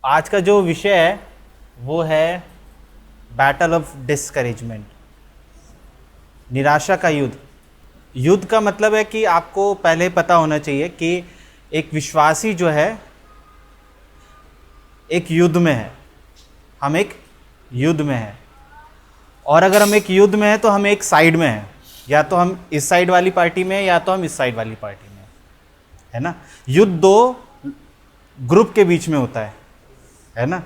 आज का जो विषय है वो है बैटल ऑफ डिस्करेजमेंट, निराशा का युद्ध। युद्ध का मतलब है कि आपको पहले पता होना चाहिए कि एक विश्वासी जो है एक युद्ध में है। हम एक युद्ध में हैं, और अगर हम एक युद्ध में हैं तो हम एक साइड में हैं, या तो हम इस साइड वाली पार्टी में हैं या तो हम इस साइड वाली पार्टी में हैं, है ना। युद्ध दो ग्रुप के बीच में होता है ना।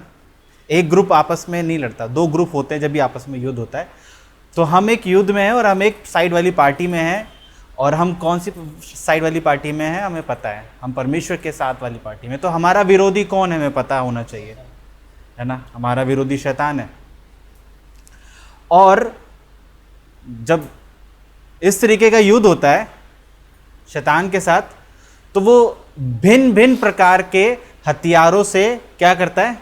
एक ग्रुप आपस में नहीं लड़ता, दो ग्रुप होते हैं जब भी आपस में युद्ध होता है। तो हम एक युद्ध में हैं और हम एक साइड वाली पार्टी में हैं, और हम कौन सी साइड वाली पार्टी में हैं हमें पता है, हम परमेश्वर के साथ वाली पार्टी में। तो हमारा विरोधी कौन है हमें पता होना चाहिए, है ना। हमारा विरोधी शैतान है। और जब इस तरीके का युद्ध होता है शैतान के साथ, तो वो भिन्न भिन्न प्रकार के हथियारों से क्या करता है,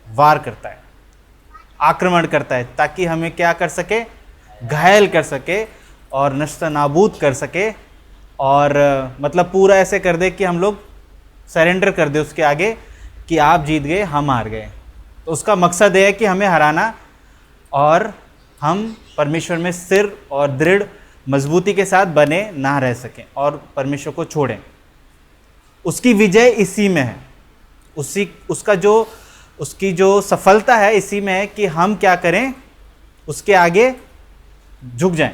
वार करता है, आक्रमण करता है, ताकि हमें क्या कर सके, घायल कर सके और नष्ट-नाबूद कर सके, और मतलब पूरा ऐसे कर दे कि हम लोग सरेंडर कर दे उसके आगे कि आप जीत गए, हम हार गए। तो उसका मकसद ये है कि हमें हराना, और हम परमेश्वर में स्थिर और दृढ़ मजबूती के साथ बने ना रह सकें और परमेश्वर को छोड़ें। उसकी विजय इसी में है, उसकी जो सफलता है इसी में है कि हम क्या करें, उसके आगे झुक जाएं।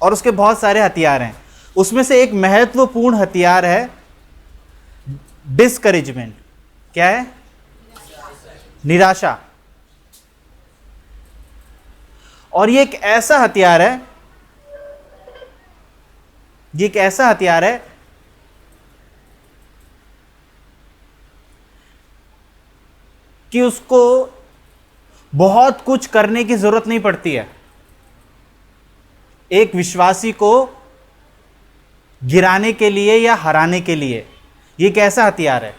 और उसके बहुत सारे हथियार हैं, उसमें से एक महत्वपूर्ण हथियार है डिस्करेजमेंट। क्या है? निराशा। और ये एक ऐसा हथियार है, कि उसको बहुत कुछ करने की जरूरत नहीं पड़ती है एक विश्वासी को गिराने के लिए या हराने के लिए। ये एक ऐसा हथियार है,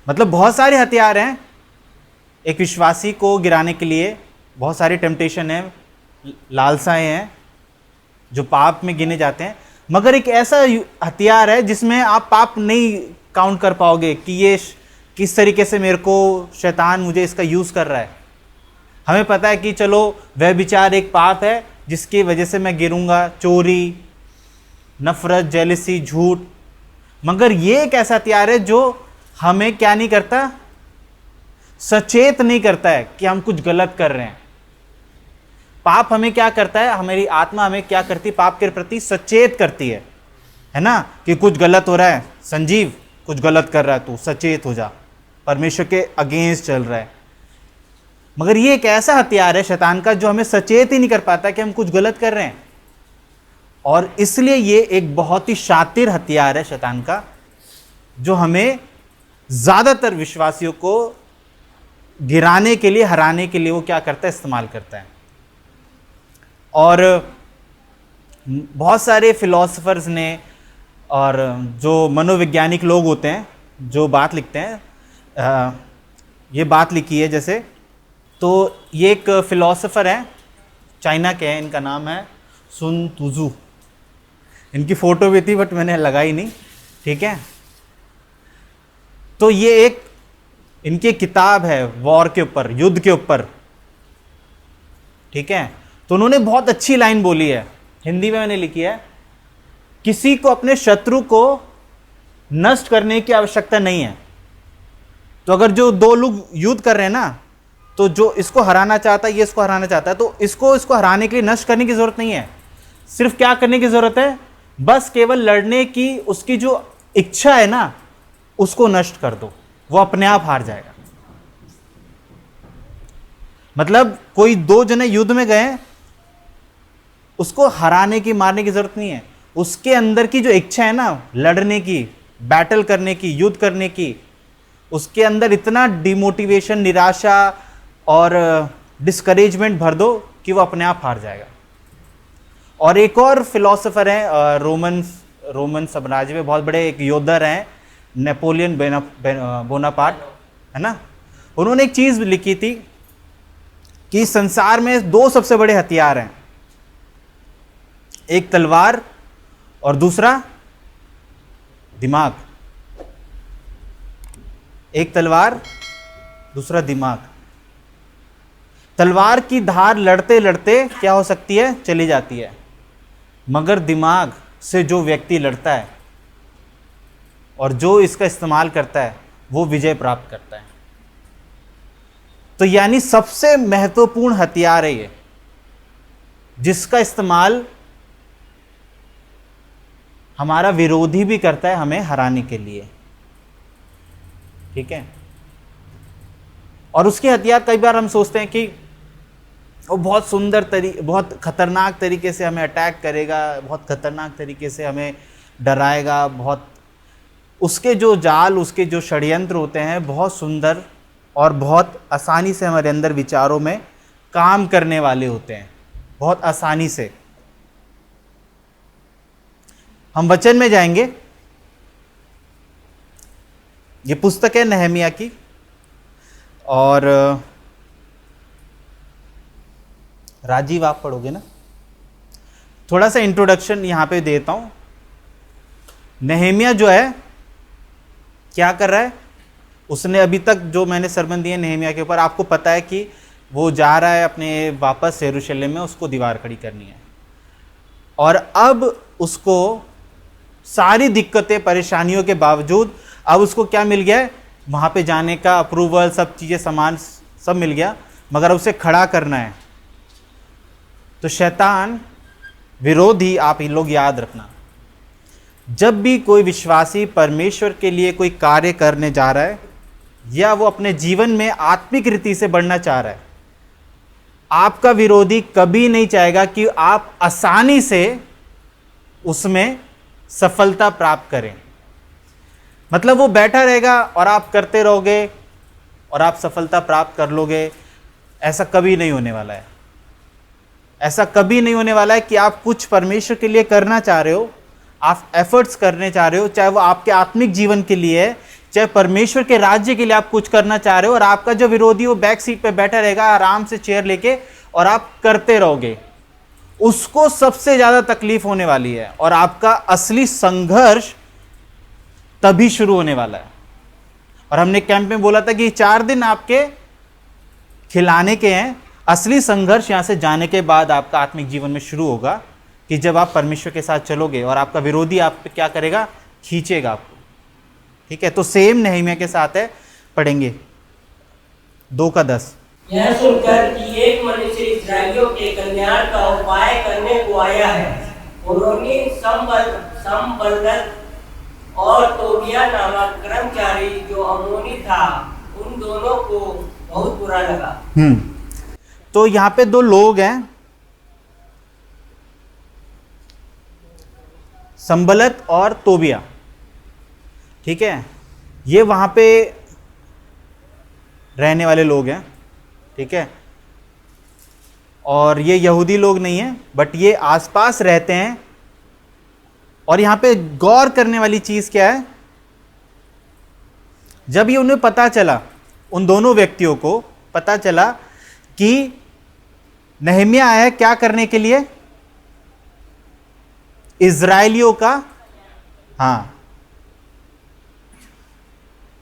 मतलब बहुत सारे हथियार हैं एक विश्वासी को गिराने के लिए। बहुत सारी टेम्पटेशन है, लालसाएं हैं जो पाप में गिने जाते हैं, मगर एक ऐसा हथियार है जिसमें आप पाप नहीं काउंट कर पाओगे कि ये किस तरीके से मेरे को शैतान मुझे इसका यूज कर रहा है। हमें पता है कि चलो वह विचार एक पाप है जिसकी वजह से मैं गिरूंगा, चोरी, नफरत, जेलसी, झूठ। मगर ये एक ऐसा हथियार है जो हमें क्या नहीं करता, सचेत नहीं करता है कि हम कुछ गलत कर रहे हैं। पाप हमें क्या करता है, हमारी आत्मा हमें क्या करती है, पाप के प्रति सचेत करती है ना, कि कुछ गलत हो रहा है, संजीव कुछ गलत कर रहा है, तू सचेत हो जा, परमेश्वर के अगेंस्ट चल रहा है। मगर ये एक ऐसा हथियार है शैतान का जो हमें सचेत ही नहीं कर पाता कि हम कुछ गलत कर रहे हैं। और इसलिए ये एक बहुत ही शातिर हथियार है शैतान का, जो हमें ज्यादातर विश्वासियों को गिराने के लिए, हराने के लिए वो क्या करता है, इस्तेमाल करता है। और बहुत सारे फिलोसफर्स ने और जो मनोवैज्ञानिक लोग होते हैं जो बात लिखते हैं, ये बात लिखी है जैसे, तो ये एक फिलोसफर है, चाइना के हैं, इनका नाम है सुन तुजू। इनकी फोटो भी थी बट मैंने लगाई नहीं, ठीक है। तो ये एक इनकी किताब है वॉर के ऊपर, युद्ध के ऊपर, ठीक है। तो उन्होंने बहुत अच्छी लाइन बोली है, हिंदी में मैंने लिखी है, किसी को अपने शत्रु को नष्ट करने की आवश्यकता नहीं है। तो अगर जो दो लोग युद्ध कर रहे हैं ना, तो जो इसको हराना चाहता है, ये इसको हराना चाहता है, तो इसको हराने के लिए नष्ट करने की जरूरत नहीं है। सिर्फ क्या करने की जरूरत है, बस केवल लड़ने की उसकी जो इच्छा है ना, उसको नष्ट कर दो, वो अपने आप हार जाएगा। मतलब कोई दो जने युद्ध में गए, उसको हराने की, मारने की जरूरत नहीं है। उसके अंदर की जो इच्छा है ना, लड़ने की, बैटल करने की, युद्ध करने की, उसके अंदर इतना डिमोटिवेशन, निराशा और डिस्करेजमेंट भर दो कि वो अपने आप हार जाएगा। और एक और फिलोसोफर है, रोमन साम्राज्य में बहुत बड़े एक योद्धा हैं, नेपोलियन बोनापार्ट, है ना। उन्होंने एक चीज लिखी थी कि संसार में दो सबसे बड़े हथियार हैं, एक तलवार और दूसरा दिमाग, एक तलवार दूसरा दिमाग। तलवार की धार लड़ते लड़ते क्या हो सकती है, चली जाती है, मगर दिमाग से जो व्यक्ति लड़ता है और जो इसका इस्तेमाल करता है वो विजय प्राप्त करता है। तो यानी सबसे महत्वपूर्ण हथियार है ये, जिसका इस्तेमाल हमारा विरोधी भी करता है हमें हराने के लिए। ठीक है। और उसके हथियार कई बार हम सोचते हैं कि वो बहुत बहुत खतरनाक तरीके से हमें अटैक करेगा, बहुत खतरनाक तरीके से हमें डराएगा, बहुत उसके जो जाल, उसके जो षड्यंत्र होते हैं बहुत सुंदर और बहुत आसानी से हमारे अंदर विचारों में काम करने वाले होते हैं, बहुत आसानी से। हम वचन में जाएंगे। ये पुस्तक है नहमिया की, और राजीव आप पढ़ोगे ना? थोड़ा सा इंट्रोडक्शन यहां पे देता हूं। नहमिया जो है क्या कर रहा है, उसने अभी तक जो मैंने सरमन दिए नहमिया के ऊपर, आपको पता है कि वो जा रहा है अपने वापस यरूशलेम में, उसको दीवार खड़ी करनी है। और अब उसको सारी दिक्कतें परेशानियों के बावजूद अब उसको क्या मिल गया है, वहां पे जाने का अप्रूवल, सब चीजें, सामान सब मिल गया, मगर उसे खड़ा करना है। तो शैतान विरोधी, आप ये लोग याद रखना, जब भी कोई विश्वासी परमेश्वर के लिए कोई कार्य करने जा रहा है या वो अपने जीवन में आत्मिक रीति से बढ़ना चाह रहा है, आपका विरोधी कभी नहीं चाहेगा कि आप आसानी से उसमें सफलता प्राप्त करें। मतलब वो बैठा रहेगा और आप करते रहोगे और आप सफलता प्राप्त कर लोगे, ऐसा कभी नहीं होने वाला है। ऐसा कभी नहीं होने वाला है कि आप कुछ परमेश्वर के लिए करना चाह रहे हो, आप एफर्ट्स करने चाह रहे हो, चाहे वो आपके आत्मिक जीवन के लिए है, चाहे परमेश्वर के राज्य के लिए आप कुछ करना चाह रहे हो, और आपका जो विरोधी वो बैक सीट पे बैठा रहेगा आराम से चेयर लेके, और आप करते रहोगे, उसको सबसे ज्यादा तकलीफ होने वाली है। और आपका असली संघर्ष तभी शुरू होने वाला है। और हमने कैंप में बोला था कि 4 दिन आपके खिलाने के हैं, असली संघर्ष यहां से जाने के बाद आपका आत्मिक जीवन में शुरू होगा, कि जब आप परमेश्वर के साथ चलोगे और आपका विरोधी आप पे क्या करेगा, खींचेगा आपको। ठीक है, तो सेम नहमिया के साथ है, पढ़ेंगे 2:10। यह सुनकर कि एक मनुष्य इस्राएलियों के कल्याण का उपाय करने को आया है, उन्होंने संबल्लत और तोबिया नामक कर्मचारी जो अम्मोनी था, उन दोनों को बहुत बुरा लगा। तो यहाँ पे 2 लोग हैं, संबलत और तोबिया। ठीक है, ये वहां पे रहने वाले लोग हैं। ठीक है, और ये यहूदी लोग नहीं हैं, बट ये आसपास रहते हैं। और यहां पे गौर करने वाली चीज क्या है, जब ये उन्हें पता चला, उन दोनों व्यक्तियों को पता चला कि नहमिया आया है क्या करने के लिए, इजराइलियों का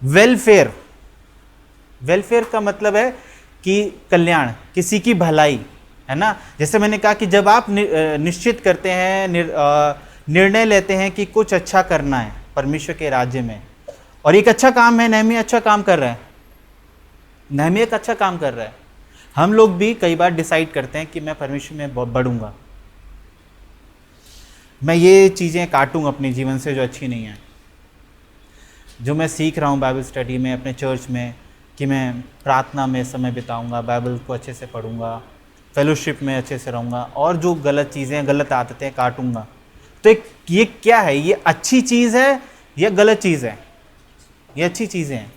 वेलफेयर। वेलफेयर का मतलब है कि कल्याण, किसी की भलाई, है ना। जैसे मैंने कहा कि जब आप निश्चित करते हैं, निर्णय लेते हैं कि कुछ अच्छा करना है परमेश्वर के राज्य में, और एक अच्छा काम है, नहमिया अच्छा काम कर रहा है, नहमिया एक अच्छा काम कर रहा है। हम लोग भी कई बार डिसाइड करते हैं कि मैं परमेश्वर में बढ़ूंगा, मैं ये चीज़ें काटूंगा अपने जीवन से जो अच्छी नहीं है, जो मैं सीख रहा हूँ बाइबल स्टडी में, अपने चर्च में, कि मैं प्रार्थना में समय बिताऊंगा, बाइबल को अच्छे से पढ़ूंगा, फेलोशिप में अच्छे से रहूँगा, और जो गलत चीज़ें, गलत आदतें काटूंगा। तो ये क्या है, ये अच्छी चीज़ है या गलत चीज़ है? ये अच्छी चीज़ें हैं।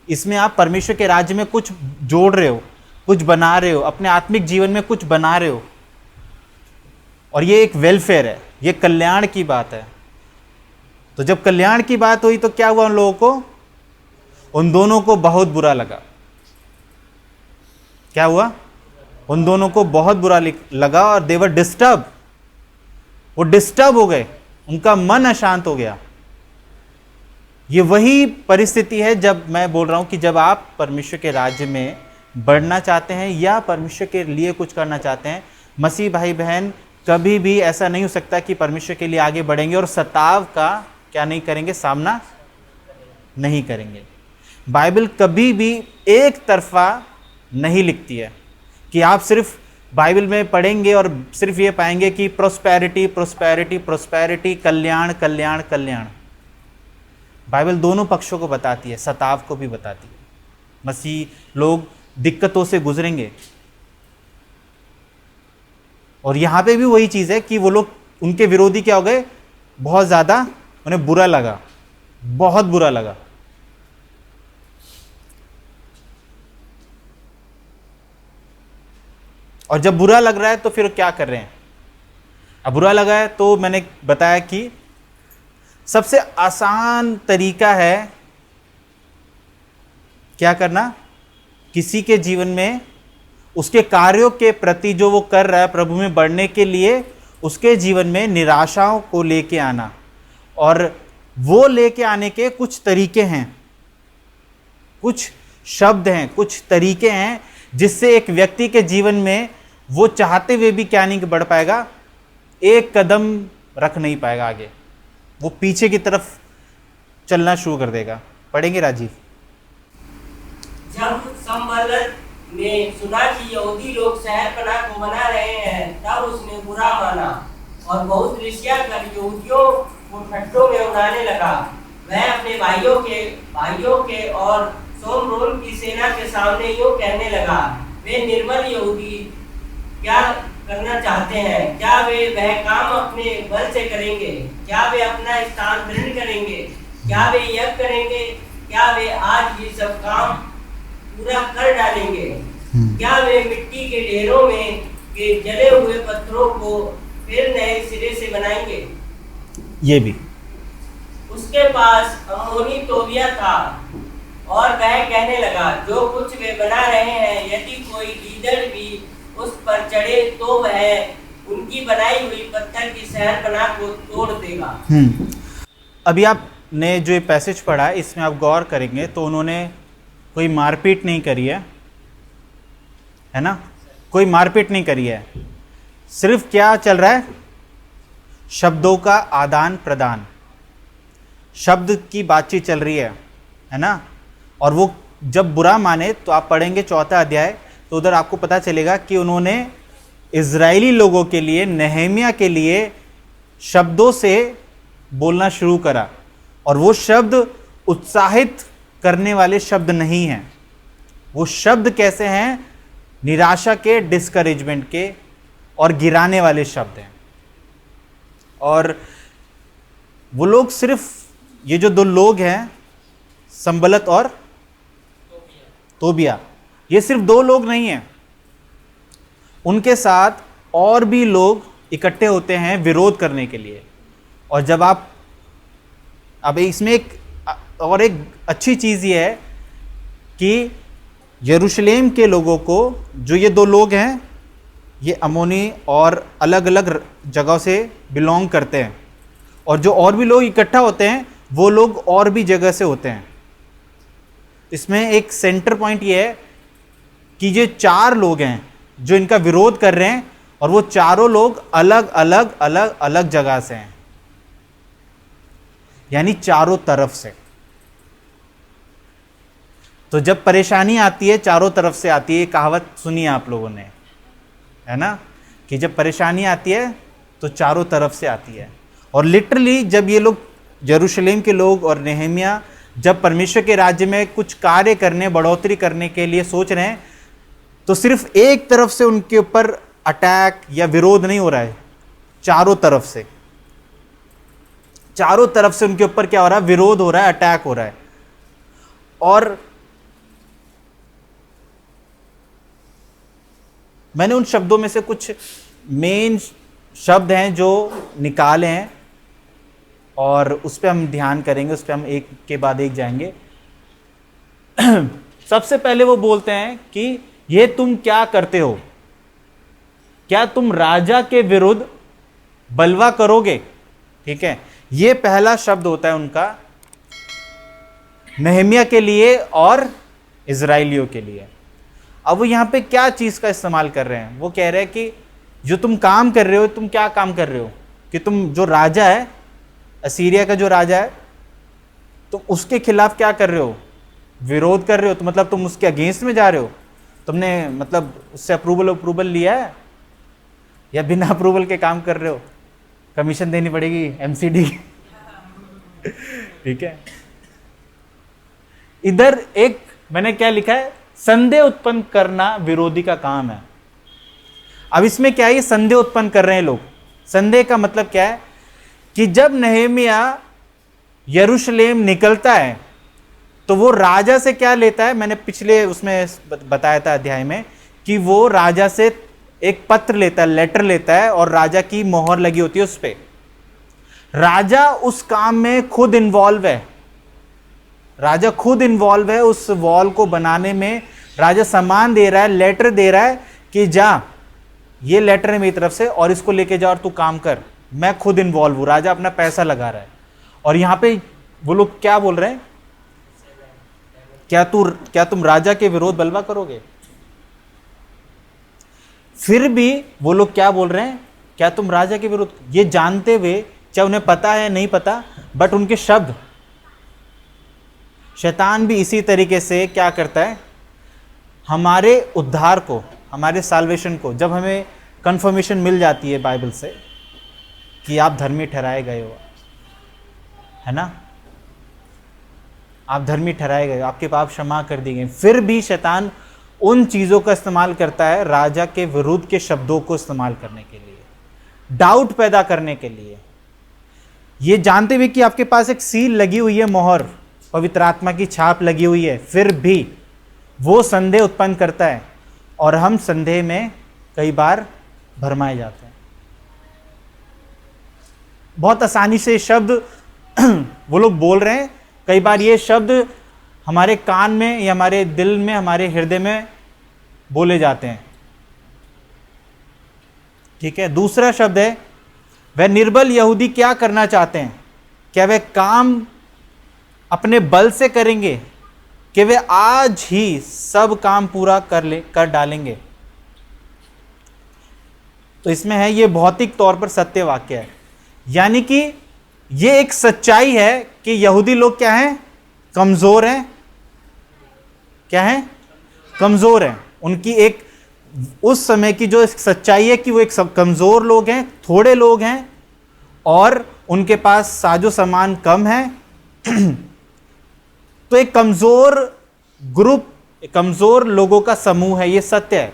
इसमें आप परमेश्वर के राज्य में कुछ जोड़ रहे हो, कुछ बना रहे हो, अपने आत्मिक जीवन में कुछ बना रहे हो, और ये एक वेलफेयर है, ये कल्याण की बात है। तो जब कल्याण की बात हुई तो क्या हुआ, उन लोगों को, उन दोनों को बहुत बुरा लगा। क्या हुआ, उन दोनों को बहुत बुरा लगा, और दे वर डिस्टर्ब, वो डिस्टर्ब हो गए, उनका मन अशांत हो गया। ये वही परिस्थिति है जब मैं बोल रहा हूं कि जब आप परमेश्वर के राज्य में बढ़ना चाहते हैं या परमेश्वर के लिए कुछ करना चाहते हैं, मसीह भाई बहन कभी भी ऐसा नहीं हो सकता कि परमेश्वर के लिए आगे बढ़ेंगे और सताव का क्या नहीं करेंगे, सामना नहीं करेंगे। बाइबल कभी भी एक तरफा नहीं लिखती है कि आप सिर्फ बाइबल में पढ़ेंगे और सिर्फ ये पाएंगे कि प्रोस्पेरिटी प्रोस्पेरिटी प्रोस्पेरिटी, कल्याण कल्याण कल्याण। बाइबल दोनों पक्षों को बताती है, सताव को भी बताती है। मसीह लोग दिक्कतों से गुजरेंगे और यहां पे भी वही चीज है कि वो लोग, उनके विरोधी क्या हो गए, बहुत ज्यादा उन्हें बुरा लगा, बहुत बुरा लगा। और जब बुरा लग रहा है तो फिर क्या कर रहे हैं? अब बुरा लगा है तो मैंने बताया कि सबसे आसान तरीका है क्या करना, किसी के जीवन में उसके कार्यों के प्रति जो वो कर रहा है प्रभु में बढ़ने के लिए, उसके जीवन में निराशाओं को लेके आना। और वो लेके आने के कुछ तरीके हैं, कुछ शब्द हैं, कुछ तरीके हैं जिससे एक व्यक्ति के जीवन में वो चाहते हुए भी क्या नहीं बढ़ पाएगा, एक कदम रख नहीं पाएगा आगे, वो पीछे की तरफ चलना शुरू कर देगा। पढ़ेंगे राजीव। जब संबलत ने सुना कि यहूदी लोग शहरपनाह को बना रहे हैं, तब उसने बुरा माना और बहुत ईर्ष्या कर यहूदियों को ठट्ठों में उड़ाने लगा। वह अपने भाइयों के और सोमरोन की सेना के सामने यूं कहने लगा, वे निर्बल यहूदी क्या करना चाहते हैं? क्या वे वह काम अपने बल से करेंगे? क्या वे अपना स्थान दृढ़ करेंगे? क्या वे यज्ञ करेंगे? क्या वे आज ये सब काम पूरा कर डालेंगे? क्या वे मिट्टी के ढेरों में के जले हुए पत्थरों को फिर नए सिरे से बनाएंगे? ये भी उसके पास अम्मोनी तोबिया था और वह कहने लगा, जो कुछ वे बना रहे हैं, यदि कोई लीडर भी उस पर चढ़े तो वह उनकी बनाई हुई पत्थर की शहरपनाह को तोड़ देगा। अभी आपने जो ये पैसेज पढ़ा है इसमें आप गौर करेंगे तो उन्होंने कोई मारपीट नहीं करी है ना, कोई मारपीट नहीं करी है। सिर्फ क्या चल रहा है, शब्दों का आदान प्रदान, शब्द की बातचीत चल रही है ना। और वो जब बुरा माने तो आप पढ़ेंगे 4 अध्याय तो उधर आपको पता चलेगा कि उन्होंने इजरायली लोगों के लिए, नेहमिया के लिए शब्दों से बोलना शुरू करा। और वो शब्द उत्साहित करने वाले शब्द नहीं हैं। वो शब्द कैसे हैं, निराशा के, डिस्करेजमेंट के और गिराने वाले शब्द हैं। और वो लोग सिर्फ, ये जो 2 लोग हैं संबलत और तोबिया, ये सिर्फ 2 लोग नहीं हैं, उनके साथ और भी लोग इकट्ठे होते हैं विरोध करने के लिए। और जब आप, अब इसमें एक अच्छी चीज़ ये है कि यरूशलेम के लोगों को, जो ये 2 लोग हैं, ये अमोनी और अलग अलग जगहों से बिलोंग करते हैं, और जो और भी लोग इकट्ठा होते हैं वो लोग और भी जगह से होते हैं। इसमें एक सेंटर पॉइंट ये है कि ये 4 लोग हैं जो इनका विरोध कर रहे हैं, और वो चारों लोग अलग अलग अलग अलग जगह से हैं, यानी चारों तरफ से। तो जब परेशानी आती है चारों तरफ से आती है, कहावत सुनी है आप लोगों ने, है ना, कि जब परेशानी आती है तो चारों तरफ से आती है। और लिटरली जब ये लोग, यरूशलेम के लोग और नेहमिया, जब परमेश्वर के राज्य में कुछ कार्य करने, बढ़ोतरी करने के लिए सोच रहे हैं, तो सिर्फ एक तरफ से उनके ऊपर अटैक या विरोध नहीं हो रहा है, चारों तरफ से, चारों तरफ से उनके ऊपर क्या हो रहा है, विरोध हो रहा है, अटैक हो रहा है। और मैंने उन शब्दों में से कुछ मेन शब्द हैं जो निकाले हैं और उस पर हम ध्यान करेंगे, उस पर हम एक के बाद एक जाएंगे। सबसे पहले वो बोलते हैं कि ये तुम क्या करते हो, क्या तुम राजा के विरुद्ध बलवा करोगे? ठीक है, ये पहला शब्द होता है उनका नहम्याह के लिए और इजराइलियों के लिए। अब वो यहाँ पे क्या चीज़ का इस्तेमाल कर रहे हैं? वो कह रहे हैं कि जो तुम काम कर रहे हो, तुम क्या काम कर रहे हो कि तुम जो राजा है, असीरिया का जो राजा है, तुम उसके खिलाफ क्या कर रहे हो? विरोध कर रहे हो। तो मतलब तुम उसके अगेंस्ट में जा रहे हो। तुमने मतलब उससे अप्रूवल लिया है या बिना अप्रूवल के काम कर रहे हो? कमीशन देनी पड़ेगी एमसीडी की। ठीक है। इधर एक मैंने क्या लिखा है, संदेह उत्पन्न करना विरोधी का काम है। अब इसमें क्या है, ये संदेह उत्पन्न कर रहे हैं लोग। संदेह का मतलब क्या है कि जब नहम्याह यरूशलेम निकलता है तो वो राजा से क्या लेता है, मैंने पिछले उसमें बताया था अध्याय में कि वो राजा से एक पत्र लेता है, लेटर लेता है, और राजा की मोहर लगी होती है उस पर। राजा उस काम में खुद इन्वॉल्व है। राजा खुद इन्वॉल्व है उस वॉल को बनाने में। राजा सामान दे रहा है, लेटर दे रहा है कि जा, ये लेटर है मेरी तरफ से और इसको लेके जा और तू काम कर। मैं खुद इन्वॉल्व हूं। राजा अपना पैसा लगा रहा है। और यहां पे वो लोग क्या बोल रहे हैं, क्या तुम राजा के विरोध बलवा करोगे? फिर भी वो लोग क्या बोल रहे हैं, क्या तुम राजा के विरोध, ये जानते हुए, चाहे उन्हें पता है नहीं पता, बट उनके शब्द। शैतान भी इसी तरीके से क्या करता है, हमारे उद्धार को, हमारे साल्वेशन को, जब हमें कंफर्मेशन मिल जाती है बाइबल से कि आप धर्मी ठहराए गए हो, है ना, आप धर्मी ठहराए गए, आपके पाप क्षमा कर दिए गए, फिर भी शैतान उन चीज़ों का इस्तेमाल करता है राजा के विरुद्ध के शब्दों को इस्तेमाल करने के लिए, डाउट पैदा करने के लिए। ये जानते हुए कि आपके पास एक सील लगी हुई है, मोहर, पवित्र आत्मा की छाप लगी हुई है, फिर भी वो संदेह उत्पन्न करता है और हम संदेह में कई बार भरमाए जाते हैं। बहुत आसानी से शब्द वो लोग बोल रहे हैं, कई बार ये शब्द हमारे कान में या हमारे दिल में, हमारे हृदय में बोले जाते हैं। ठीक है। दूसरा शब्द है, वह निर्बल यहूदी क्या करना चाहते हैं? क्या वे काम अपने बल से करेंगे कि वे आज ही सब काम पूरा कर डालेंगे? तो इसमें है, ये भौतिक तौर पर सत्य वाक्य है, यानी कि ये एक सच्चाई है कि यहूदी लोग क्या हैं, कमजोर हैं। क्या हैं? कमजोर हैं। उनकी एक उस समय की जो सच्चाई है कि वो एक सब कमजोर लोग हैं, थोड़े लोग हैं और उनके पास साजो सामान कम है। तो एक कमजोर ग्रुप, एक कमजोर लोगों का समूह है, ये सत्य है।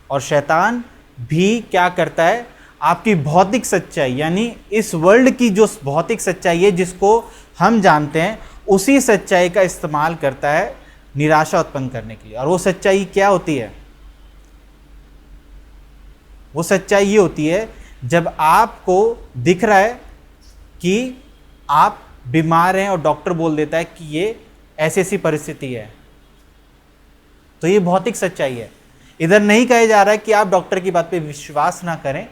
और शैतान भी क्या करता है, आपकी भौतिक सच्चाई, यानी इस वर्ल्ड की जो भौतिक सच्चाई है जिसको हम जानते हैं, उसी सच्चाई का इस्तेमाल करता है निराशा उत्पन्न करने के लिए। और वो सच्चाई क्या होती है? वो सच्चाई ये होती है जब आपको दिख रहा है कि आप बीमार हैं और डॉक्टर बोल देता है कि ये ऐसी ऐसी परिस्थिति है, तो ये भौतिक सच्चाई है। इधर नहीं कहा जा रहा है कि आप डॉक्टर की बात पे विश्वास ना करें,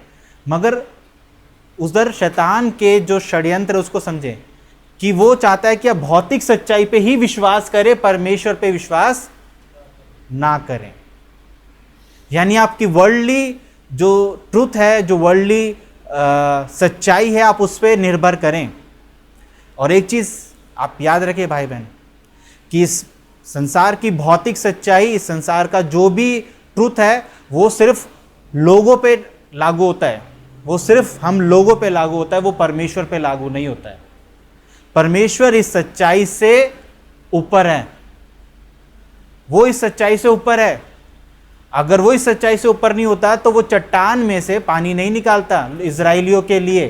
मगर उधर शैतान के जो षड्यंत्र उसको समझें कि वो चाहता है कि आप भौतिक सच्चाई पे ही विश्वास करें, परमेश्वर पे विश्वास ना करें। यानी आपकी वर्ल्डली जो ट्रुथ है, जो वर्ल्डली सच्चाई है, आप उस पर निर्भर करें। और एक चीज़ आप याद रखें भाई बहन, कि इस संसार की भौतिक सच्चाई, इस संसार का जो भी ट्रुथ है, वो सिर्फ लोगों पे लागू होता है, वो सिर्फ हम लोगों पे लागू होता है, वो परमेश्वर पे लागू नहीं होता है। परमेश्वर इस सच्चाई से ऊपर है, वो इस सच्चाई से ऊपर है। अगर वो इस सच्चाई से ऊपर नहीं होता तो वो चट्टान में से पानी नहीं निकालता इजराइलियों के लिए।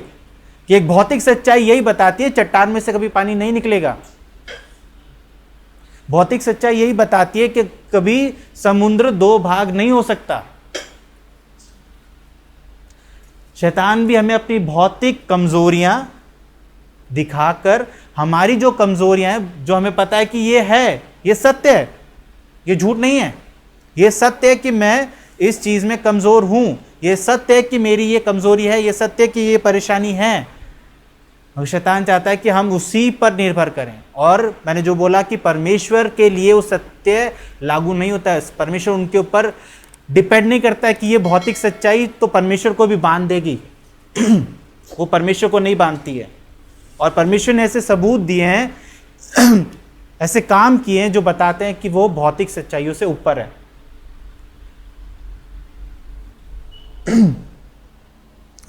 कि एक भौतिक सच्चाई यही बताती है, चट्टान में से कभी पानी नहीं निकलेगा। भौतिक सच्चाई यही बताती है कि कभी समुद्र दो भाग नहीं हो सकता। शैतान भी हमें अपनी भौतिक कमजोरियां दिखाकर, हमारी जो कमजोरियां हैं, जो हमें पता है कि ये है, ये सत्य है, ये झूठ नहीं है, ये सत्य है कि मैं इस चीज में कमजोर हूं, ये सत्य है कि मेरी ये कमजोरी है, ये सत्य है कि ये परेशानी है, और शैतान चाहता है कि हम उसी पर निर्भर करें। और मैंने जो बोला कि परमेश्वर के लिए वो सत्य लागू नहीं होता है, परमेश्वर उनके ऊपर डिपेंड नहीं करता है कि ये भौतिक सच्चाई तो परमेश्वर को भी बांध देगी वो परमेश्वर को नहीं बांधती है। और परमेश्वर ने ऐसे सबूत दिए हैं ऐसे काम किए हैं जो बताते हैं कि वो भौतिक सच्चाइयों से ऊपर है।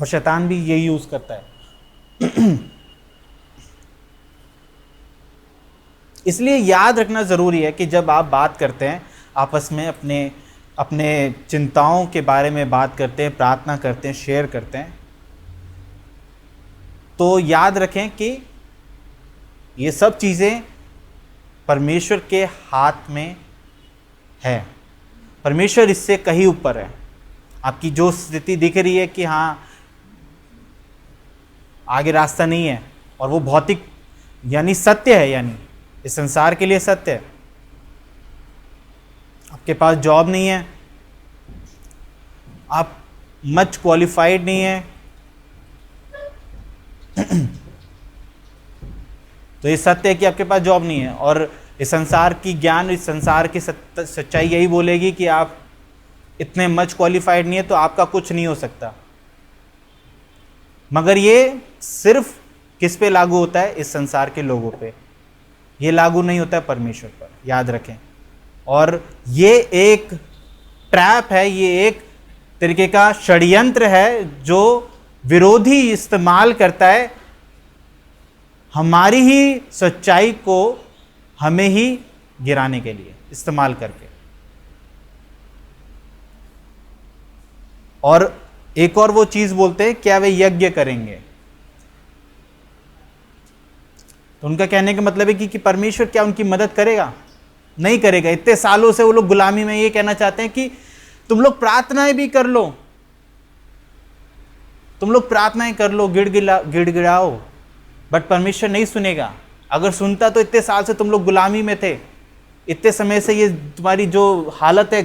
और शैतान भी यही यूज करता है। इसलिए याद रखना जरूरी है कि जब आप बात करते हैं आपस में, अपने चिंताओं के बारे में बात करते हैं, प्रार्थना करते हैं, शेयर करते हैं, तो याद रखें कि ये सब चीज़ें परमेश्वर के हाथ में है। परमेश्वर इससे कहीं ऊपर है। आपकी जो स्थिति दिख रही है कि हाँ आगे रास्ता नहीं है, और वो भौतिक यानी सत्य है, यानी इस संसार के लिए सत्य है। आपके पास जॉब नहीं है, आप मच क्वालिफाइड नहीं है, तो ये सत्य है कि आपके पास जॉब नहीं है। और इस संसार की ज्ञान, इस संसार की सच्चाई यही बोलेगी कि आप इतने मच क्वालिफाइड नहीं है तो आपका कुछ नहीं हो सकता। मगर ये सिर्फ किस पे लागू होता है? इस संसार के लोगों पे। ये लागू नहीं होता है परमेश्वर पर, याद रखें। और ये एक ट्रैप है, ये एक तरीके का षड्यंत्र है जो विरोधी इस्तेमाल करता है हमारी ही सच्चाई को हमें ही गिराने के लिए इस्तेमाल करके। और एक और वो चीज बोलते हैं, क्या वे यज्ञ करेंगे? तो उनका कहने का मतलब है कि परमेश्वर क्या उनकी मदद करेगा? नहीं करेगा। इतने सालों से वो लोग गुलामी में ये कहना चाहते हैं कि तुम लोग प्रार्थनाएं भी कर लो, तुम लोग प्रार्थनाएं कर लो, गिड़गिड़ाओ, बट परमेश्वर नहीं सुनेगा। अगर सुनता तो इतने साल से तुम लोग गुलामी में थे, इतने समय से ये तुम्हारी जो हालत है,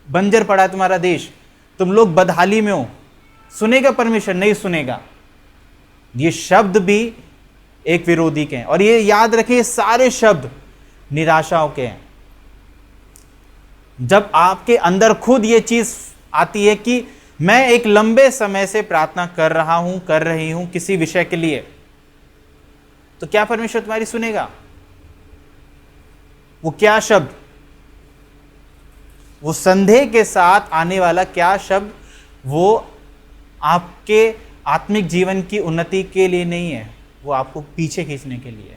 बंजर पड़ा है तुम्हारा देश, तुम लोग बदहाली में हो। सुनेगा परमेश्वर? नहीं सुनेगा। ये शब्द भी एक विरोधी के हैं। और ये याद रखें, ये सारे शब्द निराशाओं के हैं। जब आपके अंदर खुद ये चीज आती है कि मैं एक लंबे समय से प्रार्थना कर रहा हूं, कर रही हूं किसी विषय के लिए, तो क्या परमेश्वर तुम्हारी सुनेगा? वो क्या शब्द, वो संदेह के साथ आने वाला क्या शब्द, वो आपके आत्मिक जीवन की उन्नति के लिए नहीं है, वो आपको पीछे खींचने के लिए।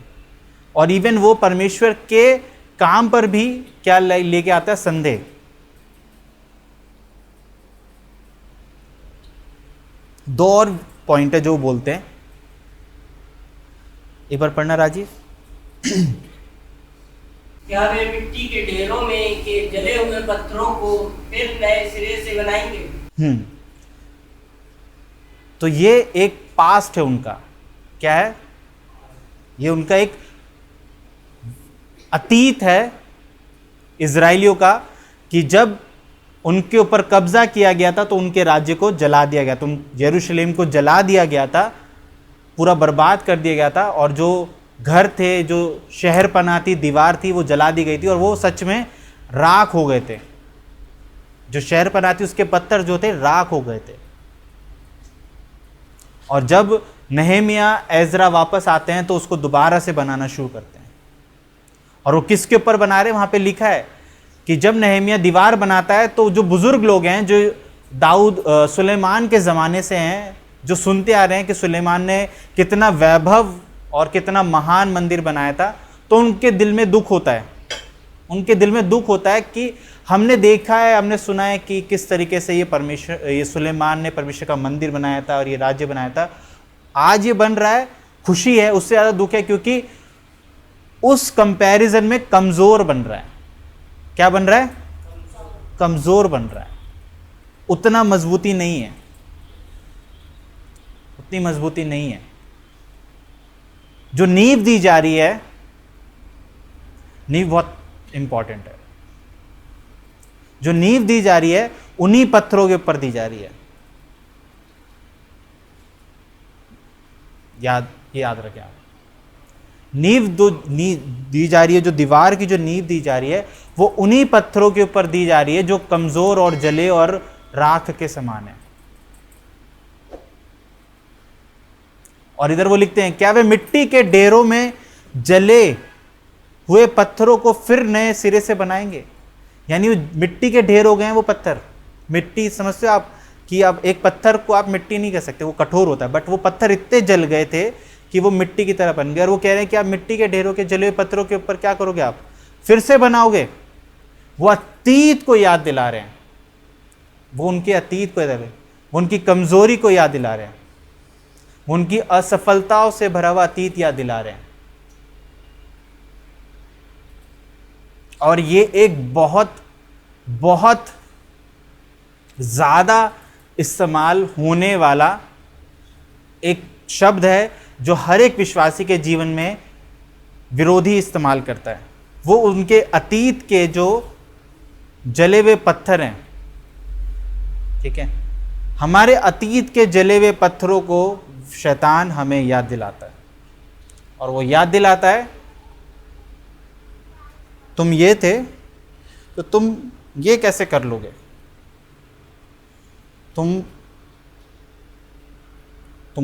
और इवन वो परमेश्वर के काम पर भी क्या लेके आता है? संदेह। दो और पॉइंट है जो बोलते हैं, एक बार पढ़ना राजीव। क्या वे मिट्टी के ढेरों में के जले हुए पत्थरों को फिर नए सिरे से बनाएंगे? तो ये एक पास्ट है उनका। क्या है? ये उनका एक अतीत है इजराइलियों का, कि जब उनके ऊपर कब्जा किया गया था तो उनके राज्य को जला दिया गया, तो यरूशलेम को जला दिया गया था, पूरा बर्बाद कर दिया गया था। और जो घर थे, जो शहर पनाह थी, दीवार थी, वो जला दी गई थी और वो सच में राख हो गए थे। जो शहर पनाह थी उसके पत्थर जो थे राख हो गए थे। और जब नहमिया, एजरा वापस आते हैं तो उसको दोबारा से बनाना शुरू करते हैं। और वो किसके ऊपर बना रहे? वहां पे लिखा है कि जब नहमिया दीवार बनाता है तो जो बुजुर्ग लोग हैं, जो दाऊद, सुलेमान के ज़माने से हैं, जो सुनते आ रहे हैं कि सुलेमान ने कितना वैभव और कितना महान मंदिर बनाया था, तो उनके दिल में दुख होता है। उनके दिल में दुख होता है कि हमने देखा है, हमने सुना है कि किस तरीके से ये सुलेमान ने परमेश्वर का मंदिर बनाया था और ये राज्य बनाया था। आज ये बन रहा है, खुशी है, उससे ज़्यादा दुख है क्योंकि उस कंपैरिजन में कमज़ोर बन रहा है। क्या बन रहा है? कमज़ोर बन रहा है। उतना मजबूती नहीं है, उतनी मजबूती नहीं है। जो नींव दी जा रही है, नींव बहुत इंपॉर्टेंट है। जो नींव दी जा रही है उन्हीं पत्थरों के ऊपर दी जा रही है। ये याद रखें आप। नींव दी जा रही है, जो दीवार की जो नींव दी जा रही है वो उन्हीं पत्थरों के ऊपर दी जा रही है जो कमजोर और जले और राख के समान है। और इधर वो लिखते हैं, क्या वे मिट्टी के ढेरों में जले हुए पत्थरों को फिर नए सिरे से बनाएंगे? यानी मिट्टी के ढेर हो गए हैं वो पत्थर। मिट्टी समझते हो आप कि अब एक पत्थर को आप मिट्टी नहीं कह सकते, वो कठोर होता है, बट वो पत्थर इतने जल गए थे कि वो मिट्टी की तरह बन गए। और वो कह रहे हैं कि आप मिट्टी के ढेरों के जले हुए पत्थरों के ऊपर क्या करोगे? आप फिर से बनाओगे। वो अतीत को याद दिला रहे हैं, वो उनके अतीत को याद दिला रहे हैं, वो उनकी कमजोरी को याद दिला रहे हैं, वो उनकी असफलताओं से भरा हुआ अतीत याद दिला रहे हैं। और ये एक बहुत बहुत ज्यादा इस्तेमाल होने वाला एक शब्द है जो हर एक विश्वासी के जीवन में विरोधी इस्तेमाल करता है। वो उनके अतीत के जो जले हुए पत्थर हैं, ठीक है, हमारे अतीत के जले हुए पत्थरों को शैतान हमें याद दिलाता है। और वो याद दिलाता है, तुम ये थे तो तुम ये कैसे कर लोगे? तुम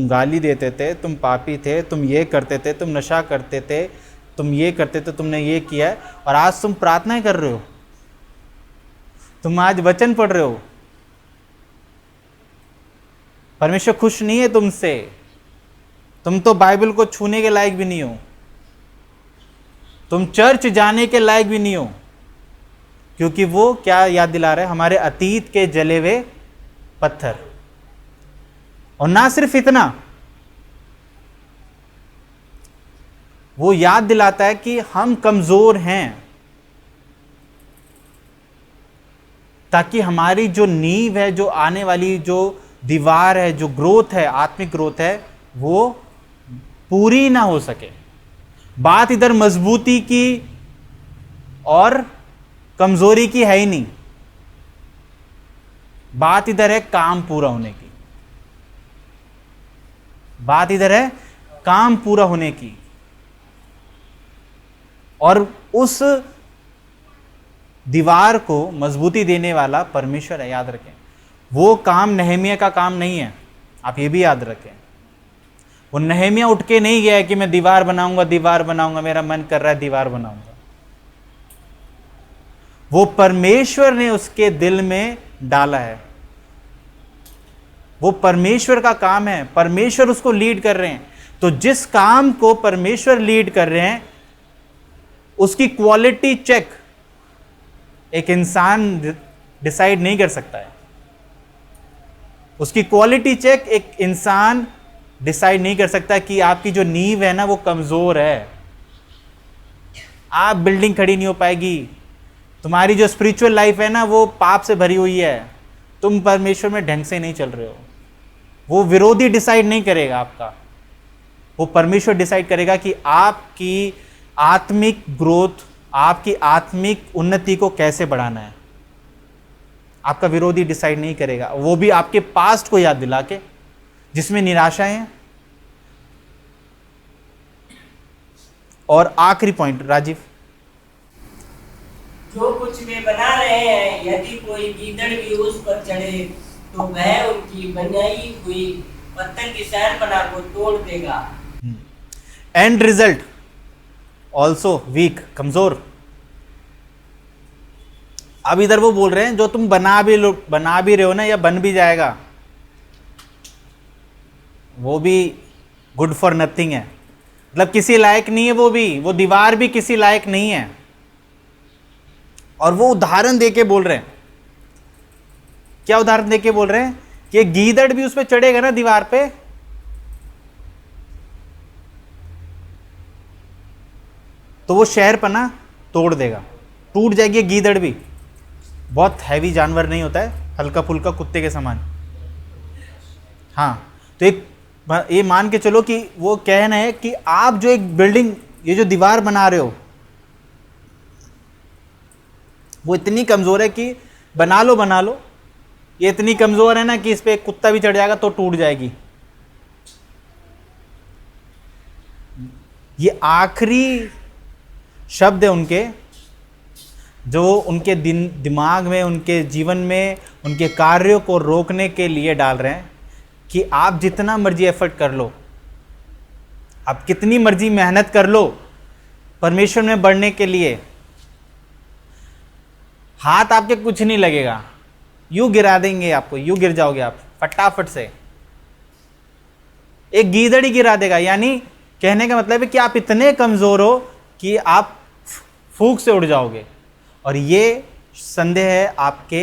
गाली देते थे, तुम पापी थे, तुम ये करते थे, तुम नशा करते थे, तुम ये करते थे, तुमने ये किया है, और आज तुम प्रार्थनाएं कर रहे हो, तुम आज वचन पढ़ रहे हो। परमेश्वर खुश नहीं है तुमसे, तुम तो बाइबल को छूने के लायक भी नहीं हो, तुम चर्च जाने के लायक भी नहीं हो। क्योंकि वो क्या याद दिला रहा है? हमारे अतीत के जले हुए पत्थर। और ना सिर्फ इतना, वो याद दिलाता है कि हम कमजोर हैं, ताकि हमारी जो नींव है, जो आने वाली जो दीवार है, जो ग्रोथ है, आत्मिक ग्रोथ है, वो पूरी ना हो सके। बात इधर मजबूती की और कमजोरी की है ही नहीं, बात इधर है काम पूरा होने की। बात इधर है काम पूरा होने की। और उस दीवार को मजबूती देने वाला परमेश्वर है, याद रखें। वो काम नहमिया का काम नहीं है, आप ये भी याद रखें। वो नहमिया उठ के नहीं गया है कि मैं दीवार बनाऊंगा, दीवार बनाऊंगा, मेरा मन कर रहा है दीवार बनाऊंगा। वो परमेश्वर ने उसके दिल में डाला है, वो परमेश्वर का काम है, परमेश्वर उसको लीड कर रहे हैं। तो जिस काम को परमेश्वर लीड कर रहे हैं, उसकी क्वालिटी चेक एक इंसान डिसाइड नहीं कर सकता है। उसकी क्वालिटी चेक एक इंसान डिसाइड नहीं कर सकता कि आपकी जो नींव है ना वो कमजोर है, आप बिल्डिंग खड़ी नहीं हो पाएगी। तुम्हारी जो स्पिरिचुअल लाइफ है ना वो पाप से भरी हुई है, तुम परमेश्वर में ढंग से नहीं चल रहे हो। वो विरोधी डिसाइड नहीं करेगा आपका, वो परमेश्वर डिसाइड करेगा कि आपकी आत्मिक ग्रोथ, आपकी आत्मिक उन्नति को कैसे बढ़ाना है। आपका विरोधी डिसाइड नहीं करेगा, वो भी आपके पास्ट को याद दिला के, जिसमें निराशाएं हैं। और आखिरी पॉइंट राजीव, जो कुछ वे बना रहे हैं, यदि कोई गीदड़ भी उस पर चढ़े तो वह उनकी बनाई हुई पत्थर की शहरपनाह को तोड़ देगा। एंड रिजल्ट ऑल्सो वीक, कमजोर। अब इधर वो बोल रहे हैं जो तुम बना भी रहे हो ना, या बन भी जाएगा, वो भी गुड फॉर नथिंग है। मतलब किसी लायक नहीं है, वो दीवार भी किसी लायक नहीं है। और वो उदाहरण देके बोल रहे हैं, क्या उदाहरण देके बोल रहे हैं कि गीदड़ भी उस पर चढ़ेगा ना दीवार पे, तो वो शहरपनाह तोड़ देगा, टूट जाएगी। गीदड़ भी बहुत हैवी जानवर नहीं होता है, हल्का फुल्का कुत्ते के समान। हाँ, तो एक ये मान के चलो कि वो कहना है कि आप जो एक बिल्डिंग, ये जो दीवार बना रहे हो, वो इतनी कमजोर है कि बना लो, ये इतनी कमजोर है ना कि इस पे एक कुत्ता भी चढ़ जाएगा तो टूट जाएगी। ये आखिरी शब्द है उनके, जो उनके दिमाग में, उनके जीवन में, उनके कार्यों को रोकने के लिए डाल रहे हैं कि आप जितना मर्जी एफर्ट कर लो, आप कितनी मर्जी मेहनत कर लो परमेश्वर में बढ़ने के लिए, हाथ आपके कुछ नहीं लगेगा, यूं गिरा देंगे आपको, यूं गिर जाओगे आप फटाफट से। एक गीदड़ ही गिरा देगा। यानी कहने का मतलब है कि आप इतने कमजोर हो कि आप फूंक से उड़ जाओगे। और ये संदेह है आपके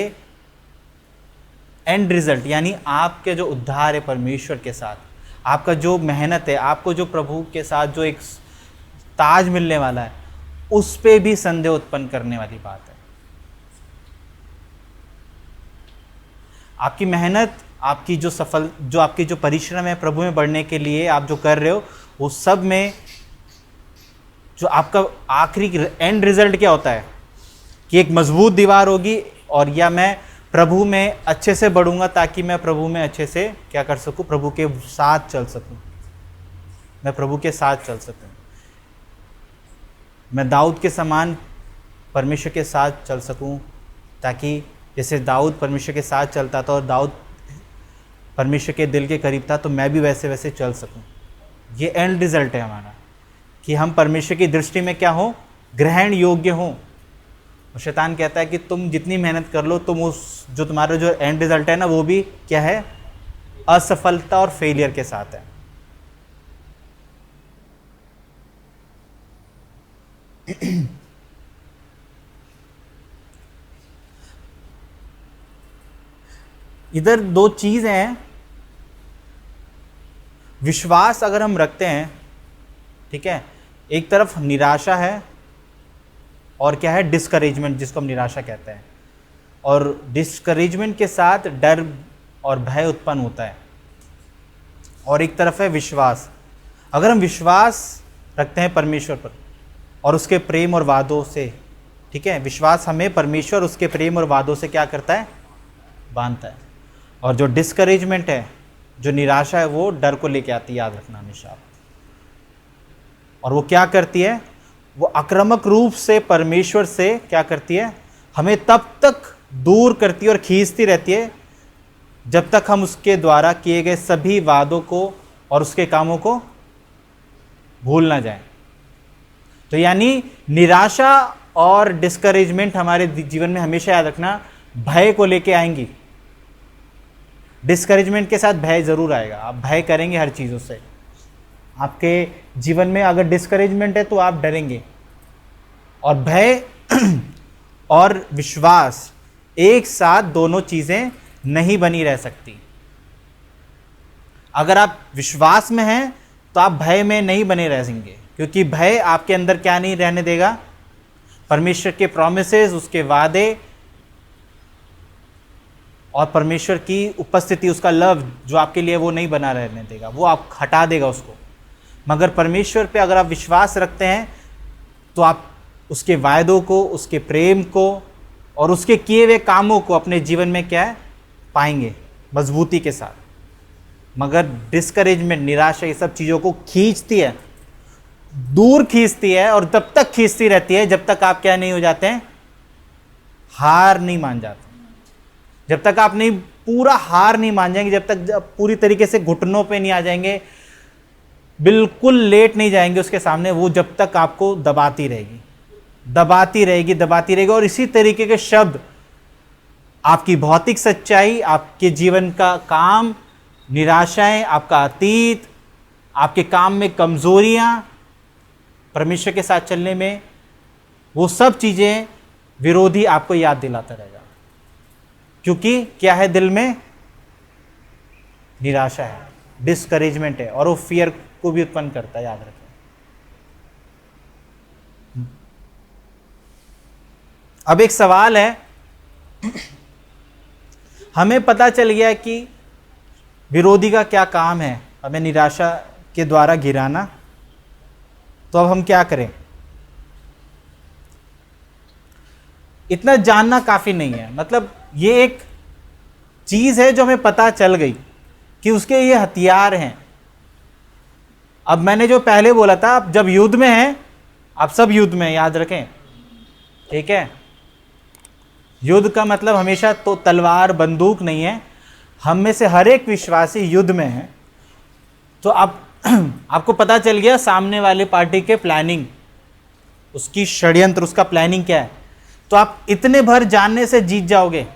एंड रिजल्ट, यानी आपके जो उद्धार है परमेश्वर के साथ, आपका जो मेहनत है, आपको जो प्रभु के साथ जो एक ताज मिलने वाला है, उस पे भी संदेह उत्पन्न करने वाली बात है। आपकी मेहनत, आपकी जो आपकी जो परिश्रम है प्रभु में बढ़ने के लिए आप जो कर रहे हो, वो सब में जो आपका आखिरी एंड रिजल्ट क्या होता है कि एक मजबूत दीवार होगी, और या मैं प्रभु में अच्छे से बढ़ूंगा ताकि मैं प्रभु में अच्छे से क्या कर सकूं, प्रभु के साथ चल सकूं, मैं प्रभु के साथ चल सकूं, मैं दाऊद के समान परमेश्वर के साथ चल सकूं, ताकि जैसे दाऊद परमेश्वर के साथ चलता था और दाऊद परमेश्वर के दिल के करीब था, तो मैं भी वैसे वैसे चल सकूं। ये एंड रिजल्ट है हमारा कि हम परमेश्वर की दृष्टि में क्या हो, ग्रहण योग्य हो। और शैतान कहता है कि तुम जितनी मेहनत कर लो, तुम उस जो तुम्हारा जो एंड रिजल्ट है ना, वो भी क्या है, असफलता और फेलियर के साथ है। इधर दो चीजें हैं। विश्वास अगर हम रखते हैं, ठीक है, एक तरफ निराशा है और क्या है, डिस्करेजमेंट, जिसको हम निराशा कहते हैं। और डिस्करेजमेंट के साथ डर और भय उत्पन्न होता है। और एक तरफ है विश्वास। अगर हम विश्वास रखते हैं परमेश्वर पर और उसके प्रेम और वादों से, ठीक है, विश्वास हमें परमेश्वर उसके प्रेम और वादों से क्या करता है, बांधता है। और जो डिस्करेजमेंट है, जो निराशा है, वो डर को लेके आती है, याद रखना हमेशा। और वो क्या करती है, वो आक्रामक रूप से परमेश्वर से क्या करती है, हमें तब तक दूर करती है और खींचती रहती है जब तक हम उसके द्वारा किए गए सभी वादों को और उसके कामों को भूल ना जाएं। तो यानी निराशा और डिस्करेजमेंट हमारे जीवन में हमेशा याद रखना भय को लेके आएंगी। डिस्करेजमेंट के साथ भय जरूर आएगा, आप भय करेंगे हर चीज़ों से। आपके जीवन में अगर डिस्करेजमेंट है तो आप डरेंगे। और भय और विश्वास एक साथ दोनों चीज़ें नहीं बनी रह सकती। अगर आप विश्वास में हैं तो आप भय में नहीं बने रह सकेंगे, क्योंकि भय आपके अंदर क्या नहीं रहने देगा, परमेश्वर के प्रॉमिसेस, उसके वादे और परमेश्वर की उपस्थिति, उसका लव जो आपके लिए वो नहीं बना रहने देगा, वो आप हटा देगा उसको। मगर परमेश्वर पे अगर आप विश्वास रखते हैं तो आप उसके वायदों को, उसके प्रेम को और उसके किए हुए कामों को अपने जीवन में क्या है, पाएंगे मजबूती के साथ। मगर डिस्करेजमेंट, निराशा, ये सब चीज़ों को खींचती है, दूर खींचती है, और तब तक खींचती रहती है जब तक आप क्या नहीं हो जाते हैं, हार नहीं मान जाते। जब तक आप नहीं पूरा हार नहीं मान जाएंगे, जब तक पूरी तरीके से घुटनों पे नहीं आ जाएंगे, बिल्कुल लेट नहीं जाएंगे उसके सामने, वो जब तक आपको दबाती रहेगी, दबाती रहेगी, दबाती रहेगी। और इसी तरीके के शब्द आपकी भौतिक सच्चाई, आपके जीवन का काम, निराशाएं, आपका अतीत, आपके काम में कमजोरियां, परमेश्वर के साथ चलने में, वो सब चीजें विरोधी आपको याद दिलाता रहेगा। क्योंकि क्या है, दिल में निराशा है, डिस्करेजमेंट है, और वो फियर को भी उत्पन्न करता है, याद रखें। अब एक सवाल है, हमें पता चल गया कि विरोधी का क्या काम है, हमें निराशा के द्वारा गिराना, तो अब हम क्या करें? इतना जानना काफी नहीं है, मतलब ये एक चीज है जो हमें पता चल गई कि उसके ये हथियार हैं। अब मैंने जो पहले बोला था, आप जब युद्ध में हैं, आप सब युद्ध में, याद रखें, ठीक है। युद्ध का मतलब हमेशा तो तलवार बंदूक नहीं है। हम में से हर एक विश्वासी युद्ध में है। तो आप आपको पता चल गया सामने वाले पार्टी के प्लानिंग, उसकी षड्यंत्र, उसका प्लानिंग क्या है। तो आप इतने भर जानने से जीत जाओगे,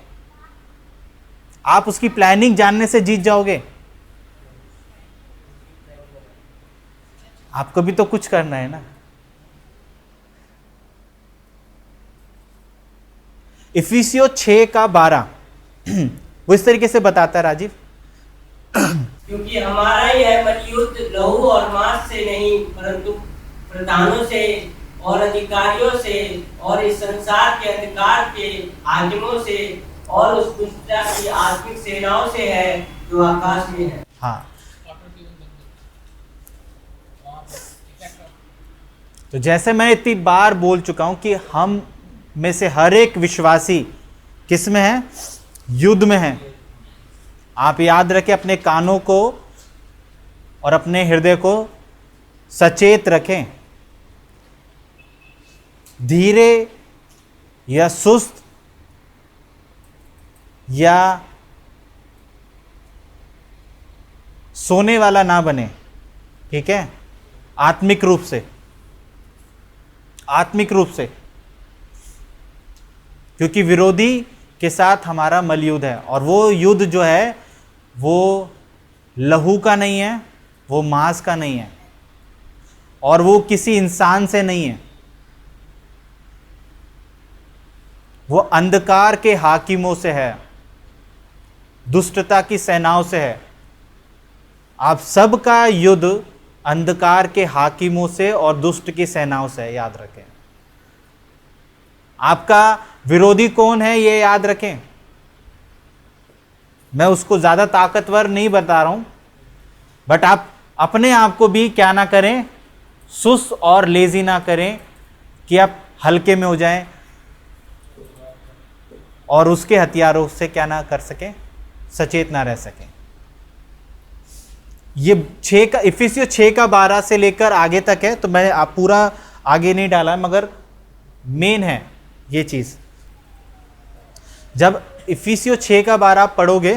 आप उसकी प्लानिंग जानने से जीत जाओगे। आपको भी तो कुछ करना है ना। इफिसियों 6:12 वो इस तरीके से बताता है राजीव। क्योंकि हमारा यह बलियुद्ध लहू और मांस से नहीं, परंतु प्रधानों से और अधिकारियों से और इस संसार के अंधकार के हाकिमों से और उस दुष्टता की आत्मिक सेनाओं से है जो आकाश में है। हाँ, तो जैसे मैं इतनी बार बोल चुका हूं कि हम में से हर एक विश्वासी किस में है? युद्ध में है। आप याद रखें, अपने कानों को और अपने हृदय को सचेत रखें। धीरे या सुस्त या सोने वाला ना बने, ठीक है। आत्मिक रूप से, आत्मिक रूप से, क्योंकि विरोधी के साथ हमारा मलयुद्ध है। और वो युद्ध जो है वो लहू का नहीं है, वो मांस का नहीं है, और वो किसी इंसान से नहीं है। वो अंधकार के हाकिमों से है, दुष्टता की सेनाओं से है। आप सबका युद्ध अंधकार के हाकिमों से और दुष्ट की सेनाओं से है, याद रखें। आपका विरोधी कौन है ये याद रखें। मैं उसको ज्यादा ताकतवर नहीं बता रहा हूं, बट आप अपने आप को भी क्या ना करें, सुस्त और लेजी ना करें कि आप हल्के में हो जाएं और उसके हथियारों से क्या ना कर सकें, सचेत ना रह सकें। ये इफिसियों 6:12 से लेकर आगे तक है, तो मैं आप पूरा आगे नहीं डाला, मगर मेन है ये चीज। जब इफिसियों 6:12 पढ़ोगे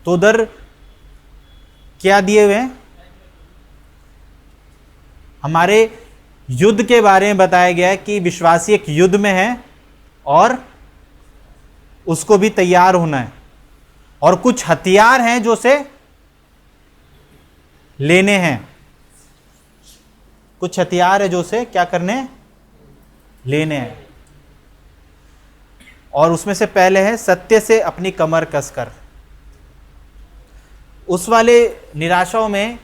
तो उधर क्या दिए हुए हैं? हमारे युद्ध के बारे में बताया गया है कि विश्वासी एक युद्ध में है और उसको भी तैयार होना है, और कुछ हथियार हैं जो से लेने हैं। कुछ हथियार है जो से क्या करने, लेने हैं। और उसमें से पहले है सत्य से अपनी कमर कसकर। उस वाले निराशाओं में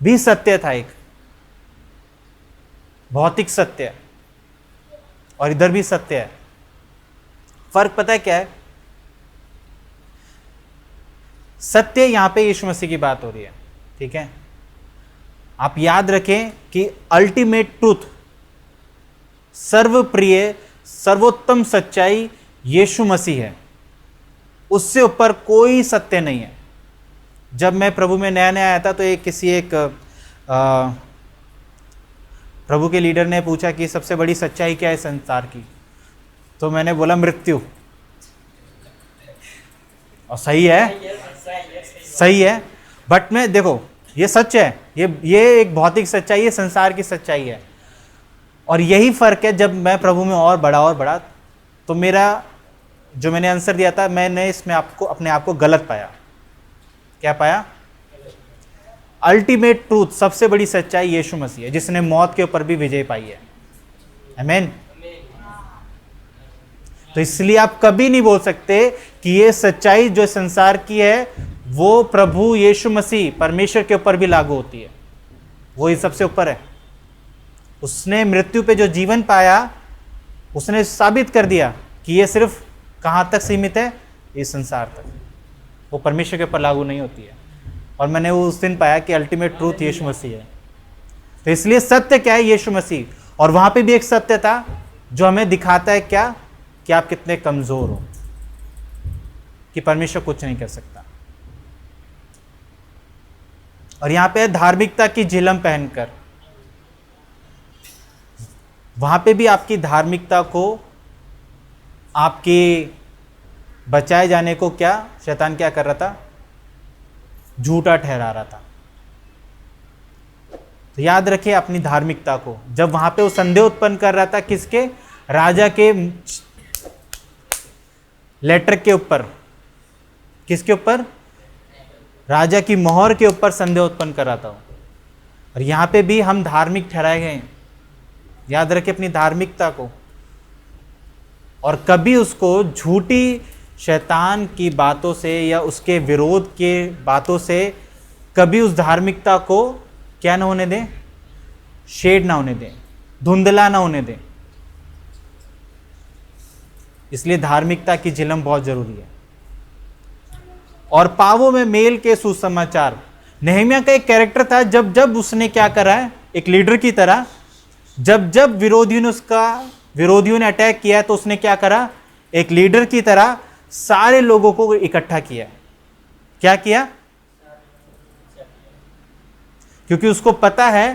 भी सत्य था, एक भौतिक सत्य, और इधर भी सत्य है। फर्क पता है क्या है? सत्य यहां पे यीशु मसीह की बात हो रही है, ठीक है। आप याद रखें कि अल्टीमेट ट्रूथ, सर्वप्रिय सर्वोत्तम सच्चाई यीशु मसीह है, उससे ऊपर कोई सत्य नहीं है। जब मैं प्रभु में नया नया आया था तो एक प्रभु के लीडर ने पूछा कि सबसे बड़ी सच्चाई क्या है संसार की, तो मैंने बोला मृत्यु। और सही है, सही है, बट मैं देखो ये सच है, ये एक भौतिक सच्चाई है, संसार की सच्चाई है। और यही फर्क है, जब मैं प्रभु में और बढ़ा तो मेरा जो मैंने आंसर दिया था, मैंने इसमें आपको अपने आप को गलत पाया। क्या पाया? अल्टीमेट ट्रूथ, सबसे बड़ी सच्चाई यीशु मसीह है, जिसने मौत के ऊपर भी विजय पाई है। आमीन। तो इसलिए आप कभी नहीं बोल सकते कि ये सच्चाई जो संसार की है वो प्रभु यीशु मसीह परमेश्वर के ऊपर भी लागू होती है। वो ही सबसे ऊपर है। उसने मृत्यु पे जो जीवन पाया, उसने साबित कर दिया कि ये सिर्फ कहां तक सीमित है, इस संसार तक, वो परमेश्वर के ऊपर लागू नहीं होती है। और मैंने वो उस दिन पाया कि अल्टीमेट ट्रूथ यीशु मसीह है। तो इसलिए सत्य क्या है? यीशु मसीह। और वहां पे भी एक सत्य था जो हमें दिखाता है क्या, कि आप कितने कमजोर हो, कि परमेश्वर कुछ नहीं कर सकता। और यहां पे है धार्मिकता की झिलम पहनकर। वहां पे भी आपकी धार्मिकता को, आपके बचाए जाने को क्या शैतान क्या कर रहा था? झूठा ठहरा रहा था। तो याद रखिए अपनी धार्मिकता को। जब वहां पे वो संदेह उत्पन्न कर रहा था, किसके? राजा के लेटर के ऊपर। किसके ऊपर? राजा की मोहर के ऊपर संदेह उत्पन्न कर रहा था। और यहां पे भी हम धार्मिक ठहराए गए हैं। याद रखिए अपनी धार्मिकता को, और कभी उसको झूठी शैतान की बातों से या उसके विरोध के बातों से कभी उस धार्मिकता को क्या ना होने दें? शेड ना होने दें, धुंधला ना होने दें। इसलिए धार्मिकता की झिलम बहुत जरूरी है। और पावों में मेल के सुसमाचार। नेहमिया का एक कैरेक्टर था, जब जब उसने क्या करा है, एक लीडर की तरह, जब जब विरोधियों ने अटैक किया तो उसने क्या करा? एक लीडर की तरह सारे लोगों को इकट्ठा किया। क्या किया? क्योंकि उसको पता है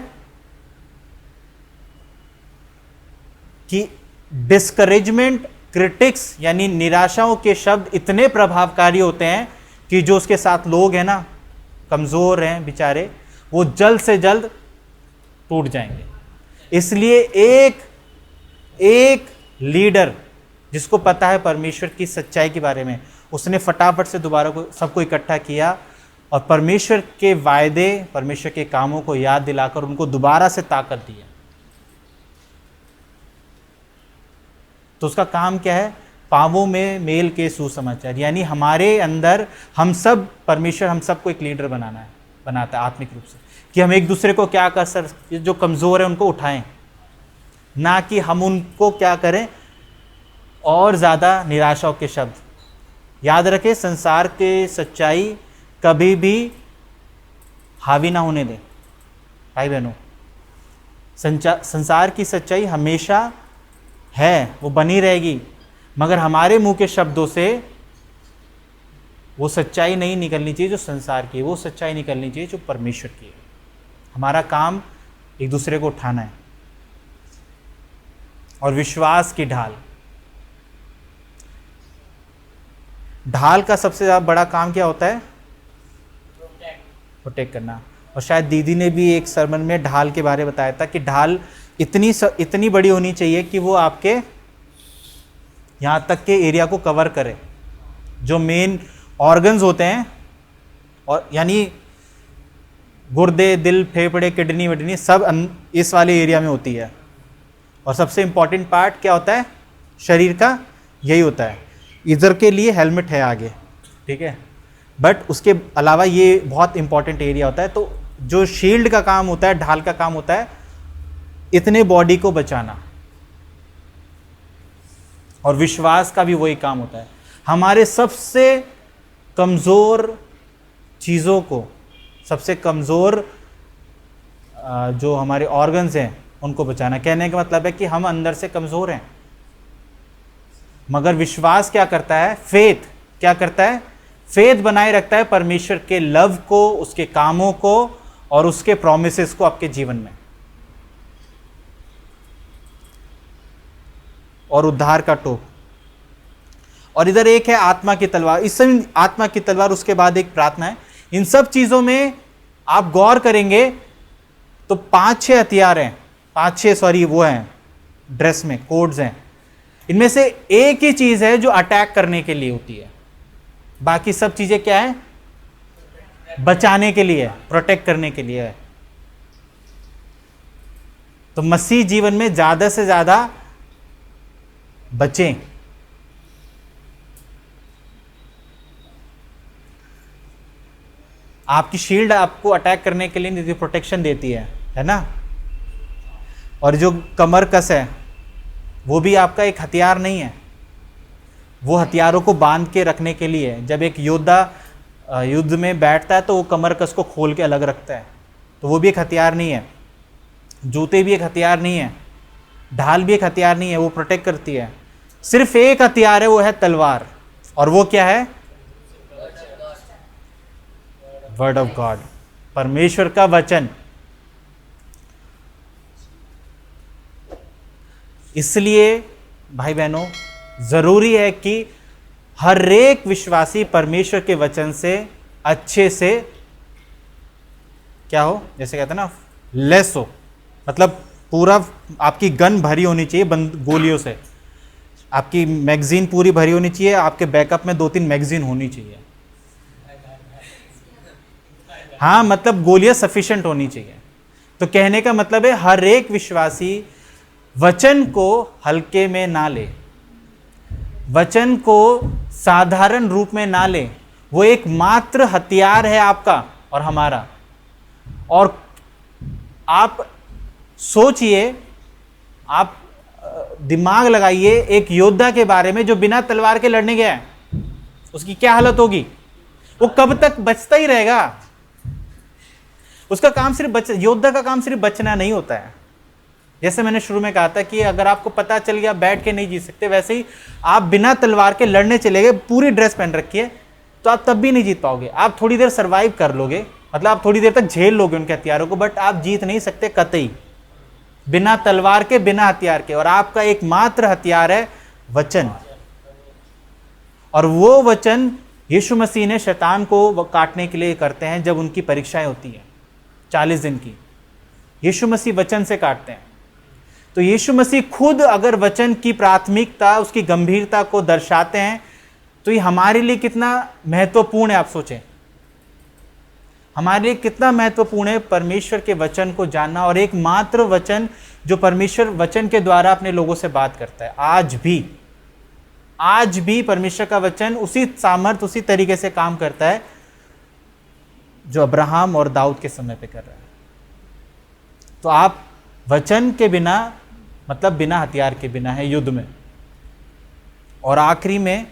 कि डिस्करेजमेंट, क्रिटिक्स यानी निराशाओं के शब्द इतने प्रभावकारी होते हैं कि जो उसके साथ लोग हैं ना, कमजोर हैं बेचारे, वो जल्द से जल्द टूट जाएंगे। इसलिए एक लीडर जिसको पता है परमेश्वर की सच्चाई के बारे में, उसने फटाफट से दोबारा को सबको इकट्ठा किया और परमेश्वर के वायदे, परमेश्वर के कामों को याद दिलाकर उनको दोबारा से ताकत दी है। तो उसका काम क्या है? पावों में मेल के सुसमाचार, यानी हमारे अंदर हम सब, परमेश्वर हम सबको एक लीडर बनाता है आत्मिक रूप से, कि हम एक दूसरे को क्या कर सकते, जो कमजोर है उनको उठाएं, ना कि हम उनको क्या करें और ज्यादा निराशाओं के शब्द। याद रखें, संसार के सच्चाई कभी भी हावी ना होने दें भाई बहनों। संसार की सच्चाई हमेशा है, वो बनी रहेगी, मगर हमारे मुंह के शब्दों से वो सच्चाई नहीं निकलनी चाहिए जो संसार की है, वो सच्चाई निकलनी चाहिए जो परमेश्वर की है। हमारा काम एक दूसरे को उठाना है। और विश्वास की ढाल, ढाल का सबसे ज्यादा बड़ा काम क्या होता है? प्रोटेक्ट करना। और शायद दीदी ने भी एक सरमन में ढाल के बारे में बताया था कि ढाल इतनी बड़ी होनी चाहिए कि वो आपके यहाँ तक के एरिया को कवर करे, जो मेन ऑर्गन्स होते हैं, और यानी गुर्दे, दिल, फेफड़े, किडनी विडनी सब इस वाले एरिया में होती है। और सबसे इंपॉर्टेंट पार्ट क्या होता है शरीर का? यही होता है। इधर के लिए हेलमेट है आगे, ठीक है, बट उसके अलावा ये बहुत इंपॉर्टेंट एरिया होता है। तो जो शील्ड का काम होता है, ढाल का काम होता है इतने बॉडी को बचाना। और विश्वास का भी वही काम होता है, हमारे सबसे कमजोर चीजों को, सबसे कमजोर जो हमारे ऑर्गन्स हैं उनको बचाना। कहने का मतलब है कि हम अंदर से कमजोर हैं, मगर विश्वास क्या करता है? फेथ क्या करता है? फेथ बनाए रखता है परमेश्वर के लव को, उसके कामों को और उसके प्रॉमिसेस को आपके जीवन में। और उद्धार का टोप। और इधर एक है आत्मा की तलवार। इस समय आत्मा की तलवार, उसके बाद एक प्रार्थना है। इन सब चीजों में आप गौर करेंगे तो 5-6 हथियार हैं, 5-6 सॉरी वो हैं ड्रेस में, कोड्स हैं। इनमें से एक ही चीज है जो अटैक करने के लिए होती है, बाकी सब चीजें क्या है? बचाने के लिए, प्रोटेक्ट करने के लिए है। तो मसीह जीवन में ज्यादा से ज्यादा बचें। आपकी शील्ड आपको अटैक करने के लिए प्रोटेक्शन देती है ना। और जो कमर कस है वो भी आपका एक हथियार नहीं है, वो हथियारों को बांध के रखने के लिए है। जब एक योद्धा युद्ध में बैठता है तो वो कमर कस को खोल के अलग रखता है, तो वो भी एक हथियार नहीं है। जूते भी एक हथियार नहीं है, ढाल भी एक हथियार नहीं है, वो प्रोटेक्ट करती है। सिर्फ एक हथियार है, वो है तलवार। और वो क्या है? Word of God. परमेश्वर का वचन। इसलिए भाई बहनों, जरूरी है कि हर एक विश्वासी परमेश्वर के वचन से अच्छे से क्या हो, जैसे कहते हैं ना, लेस हो, मतलब पूरा आपकी गन भरी होनी चाहिए गोलियों से, आपकी मैगजीन पूरी भरी होनी चाहिए, आपके बैकअप में 2-3 मैगजीन होनी चाहिए। हाँ, मतलब गोलियां सफिशिएंट होनी चाहिए। तो कहने का मतलब है हर एक विश्वासी वचन को हल्के में ना ले, वचन को साधारण रूप में ना ले। वो एक मात्र हथियार है आपका और हमारा। और आप सोचिए, आप दिमाग लगाइए एक योद्धा के बारे में जो बिना तलवार के लड़ने गया है, उसकी क्या हालत होगी? वो कब तक बचता ही रहेगा। उसका काम सिर्फ योद्धा का काम सिर्फ बचना नहीं होता है। जैसे मैंने शुरू में कहा था कि अगर आपको पता चल गया बैठ के नहीं जी सकते, वैसे ही आप बिना तलवार के लड़ने चले गए, पूरी ड्रेस पहन रखी है, तो आप तब भी नहीं जीत पाओगे। आप थोड़ी देर सरवाइव कर लोगे, मतलब आप थोड़ी देर तक झेल लोगे उनके हथियारों को, बट आप जीत नहीं सकते कतई, बिना तलवार के, बिना हथियार के। और आपका एकमात्र हथियार है वचन। और वो वचन यीशु मसीह ने शैतान को काटने के लिए करते हैं। जब उनकी परीक्षाएं होती हैं 40 दिन की, यीशु मसीह वचन से काटते हैं। तो यीशु मसीह खुद अगर वचन की प्राथमिकता, उसकी गंभीरता को दर्शाते हैं, तो ये हमारे लिए कितना महत्वपूर्ण है। आप सोचें, हमारे लिए कितना महत्वपूर्ण है परमेश्वर के वचन को जानना। और एकमात्र वचन जो परमेश्वर वचन के द्वारा अपने लोगों से बात करता है, आज भी परमेश्वर का वचन उसी सामर्थ, उसी तरीके से काम करता है जो अब्राहम और दाऊद के समय पे कर रहा है। तो आप वचन के बिना, मतलब बिना हथियार के बिना है युद्ध में। और आखिरी में,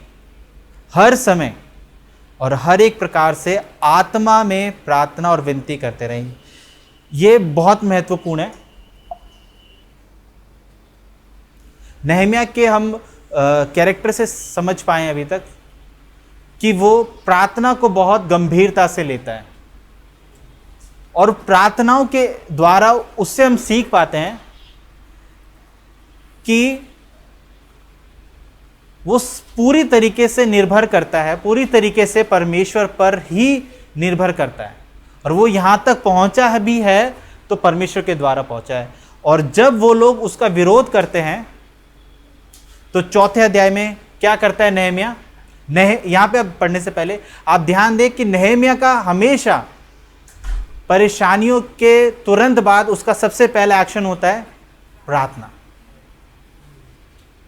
हर समय और हर एक प्रकार से आत्मा में प्रार्थना और विनती करते रहें। ये बहुत महत्वपूर्ण है। नहम्याह के हम कैरेक्टर से समझ पाए अभी तक कि वो प्रार्थना को बहुत गंभीरता से लेता है। और प्रार्थनाओं के द्वारा उससे हम सीख पाते हैं कि वो पूरी तरीके से निर्भर करता है, पूरी तरीके से परमेश्वर पर ही निर्भर करता है। और वो यहां तक पहुंचा है भी है तो परमेश्वर के द्वारा पहुंचा है। और जब वो लोग उसका विरोध करते हैं तो 4 अध्याय में क्या करता है नहम्याह? यहां पे पढ़ने से पहले आप ध्यान दें कि नहम्याह का हमेशा परेशानियों के तुरंत बाद उसका सबसे पहला एक्शन होता है प्रार्थना।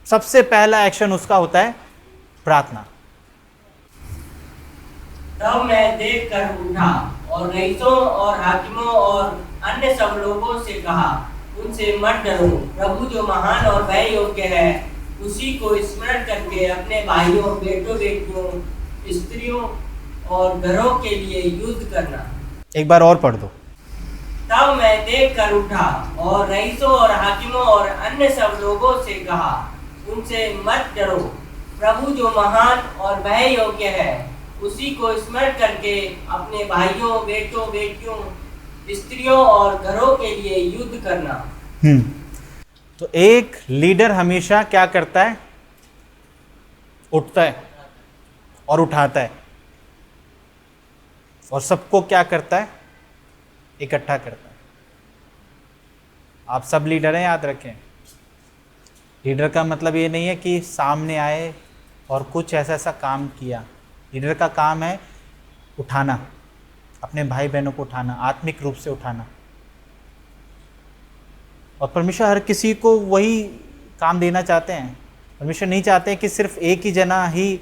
सबसे पहला एक्शन उसका होता है प्रार्थना। तब मैं देख कर उठा और रईसों और हाकिमों और अन्य सब लोगों से कहा, उनसे मत डरो। प्रभु जो महान और भय योग्य है, उसी को स्मरण करके अपने भाइयों, बेटों, बेटियों, स्त्रियों और घरों के लिए युद्ध करना। एक बार और पढ़ दो। तब मैं देख कर उठा और रईसों और हाकिमों और अन्य सब लोगों से कहा, उनसे मत डरो। प्रभु जो महान और भय योग्य है, उसी को स्मरण करके अपने भाइयों, बेटों, बेटियों, स्त्रियों और घरों के लिए युद्ध करना। तो एक लीडर हमेशा क्या करता है? उठता है और उठाता है, और सबको क्या करता है? इकट्ठा करता है। आप सब लीडर हैं, याद रखें। लीडर का मतलब ये नहीं है कि सामने आए और कुछ ऐसा काम किया। लीडर का काम है उठाना, अपने भाई बहनों को उठाना, आत्मिक रूप से उठाना। और परमेश्वर हर किसी को वही काम देना चाहते हैं। परमेश्वर नहीं चाहते कि सिर्फ एक ही जना ही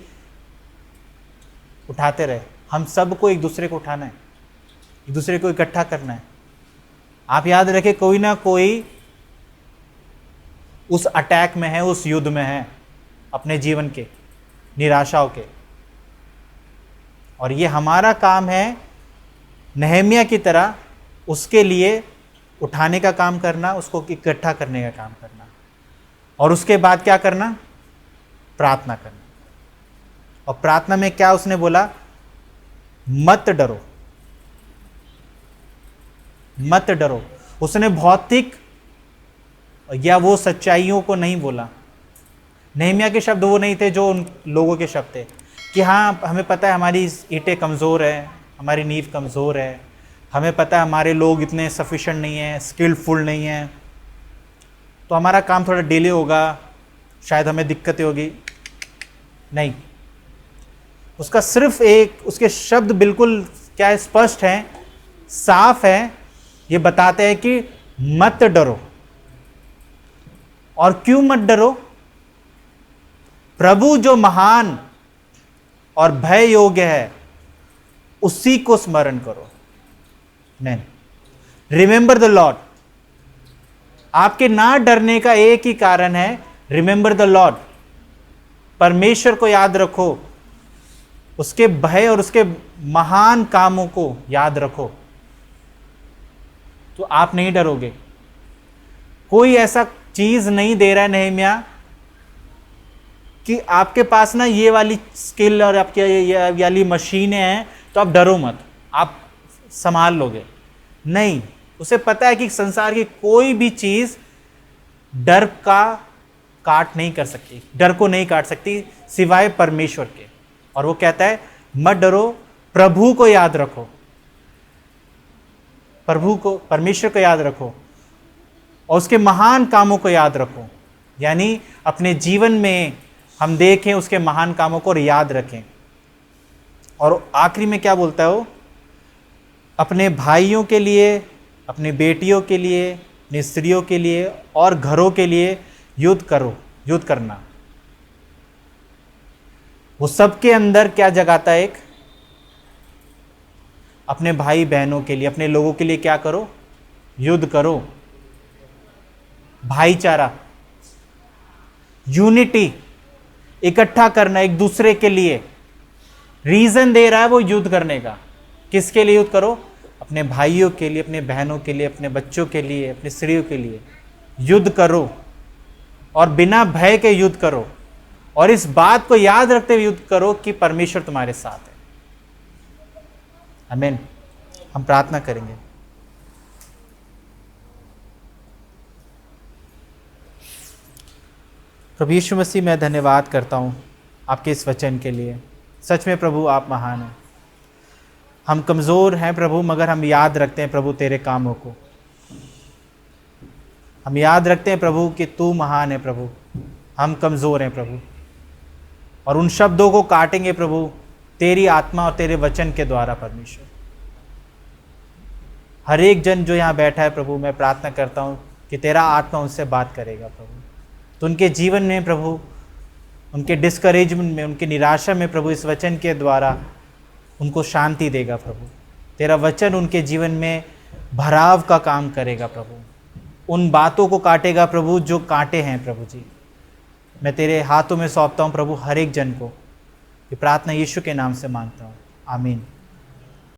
उठाते रहे। हम सबको एक दूसरे को उठाना है, एक दूसरे को इकट्ठा करना है। आप याद रखें, कोई ना कोई उस अटैक में है, उस युद्ध में है अपने जीवन के, निराशाओं के। और ये हमारा काम है नहम्याह की तरह उसके लिए उठाने का काम करना, उसको इकट्ठा करने का काम करना, और उसके बाद क्या करना? प्रार्थना करना। और प्रार्थना में क्या उसने बोला? मत डरो। मत डरो। उसने भौतिक या वो सच्चाइयों को नहीं बोला। नहम्याह के शब्द वो नहीं थे जो उन लोगों के शब्द थे कि हाँ, हमें पता है हमारी ईंटें कमज़ोर है, हमारी नींव कमज़ोर है, हमें पता है हमारे लोग इतने सफिशेंट नहीं हैं, स्किलफुल नहीं हैं, तो हमारा काम थोड़ा डिले होगा, शायद हमें दिक्कतें होगी। नहीं, उसका सिर्फ एक, उसके शब्द बिल्कुल क्या है, स्पष्ट हैं, साफ है। ये बताते हैं कि मत डरो। और क्यों मत डरो? प्रभु जो महान और भय योग्य है उसी को स्मरण करो। नहीं, रिमेंबर द लॉर्ड। आपके ना डरने का एक ही कारण है, रिमेंबर द लॉर्ड। परमेश्वर को याद रखो, उसके भय और उसके महान कामों को याद रखो, तो आप नहीं डरोगे। कोई ऐसा चीज नहीं दे रहा है नहम्याह कि आपके पास ना ये वाली स्किल और आपके ये वाली मशीनें हैं तो आप डरो मत, आप संभाल लोगे। नहीं, उसे पता है कि संसार की कोई भी चीज डर का काट नहीं कर सकती, डर को नहीं काट सकती सिवाय परमेश्वर के। और वो कहता है मत डरो, प्रभु को याद रखो, प्रभु को, परमेश्वर को याद रखो और उसके महान कामों को याद रखो। यानी अपने जीवन में हम देखें उसके महान कामों को और याद रखें। और आखिरी में क्या बोलता है वो? अपने भाइयों के लिए, अपनी बेटियों के लिए, अपनी स्त्रियों के लिए और घरों के लिए युद्ध करो, युद्ध करना। वो सबके अंदर क्या जगाता है? एक, अपने भाई बहनों के लिए, अपने लोगों के लिए क्या करो? युद्ध करो। भाईचारा, यूनिटी, इकट्ठा करना एक दूसरे के लिए। रीजन दे रहा है वो युद्ध करने का। किसके लिए युद्ध करो? अपने भाइयों के लिए, अपने बहनों के लिए, अपने बच्चों के लिए, अपनी स्त्रियों के लिए युद्ध करो और बिना भय के युद्ध करो। और इस बात को याद रखते हुए युद्ध करो कि परमेश्वर तुम्हारे साथ है। आमीन। हम प्रार्थना करेंगे। प्रभु यीशु मसीह, मैं धन्यवाद करता हूँ आपके इस वचन के लिए। सच में प्रभु आप महान हैं। हम कमज़ोर हैं प्रभु, मगर हम याद रखते हैं प्रभु तेरे कामों को। हम याद रखते हैं प्रभु कि तू महान है प्रभु, हम कमज़ोर हैं प्रभु। और उन शब्दों को काटेंगे प्रभु तेरी आत्मा और तेरे वचन के द्वारा। परमेश्वर, हर एक जन जो यहाँ बैठा है प्रभु, मैं प्रार्थना करता हूँ कि तेरा आत्मा उनसे बात करेगा प्रभु। तो उनके जीवन में प्रभु, उनके डिस्करेजमेंट में, उनकी निराशा में प्रभु, इस वचन के द्वारा उनको शांति देगा प्रभु। तेरा वचन उनके जीवन में भराव का काम करेगा प्रभु। उन बातों को काटेगा प्रभु जो कांटे हैं प्रभु जी। मैं तेरे हाथों में सौंपता हूँ प्रभु हर एक जन को। ये प्रार्थना यीशु के नाम से मांगता हूँ, आमीन।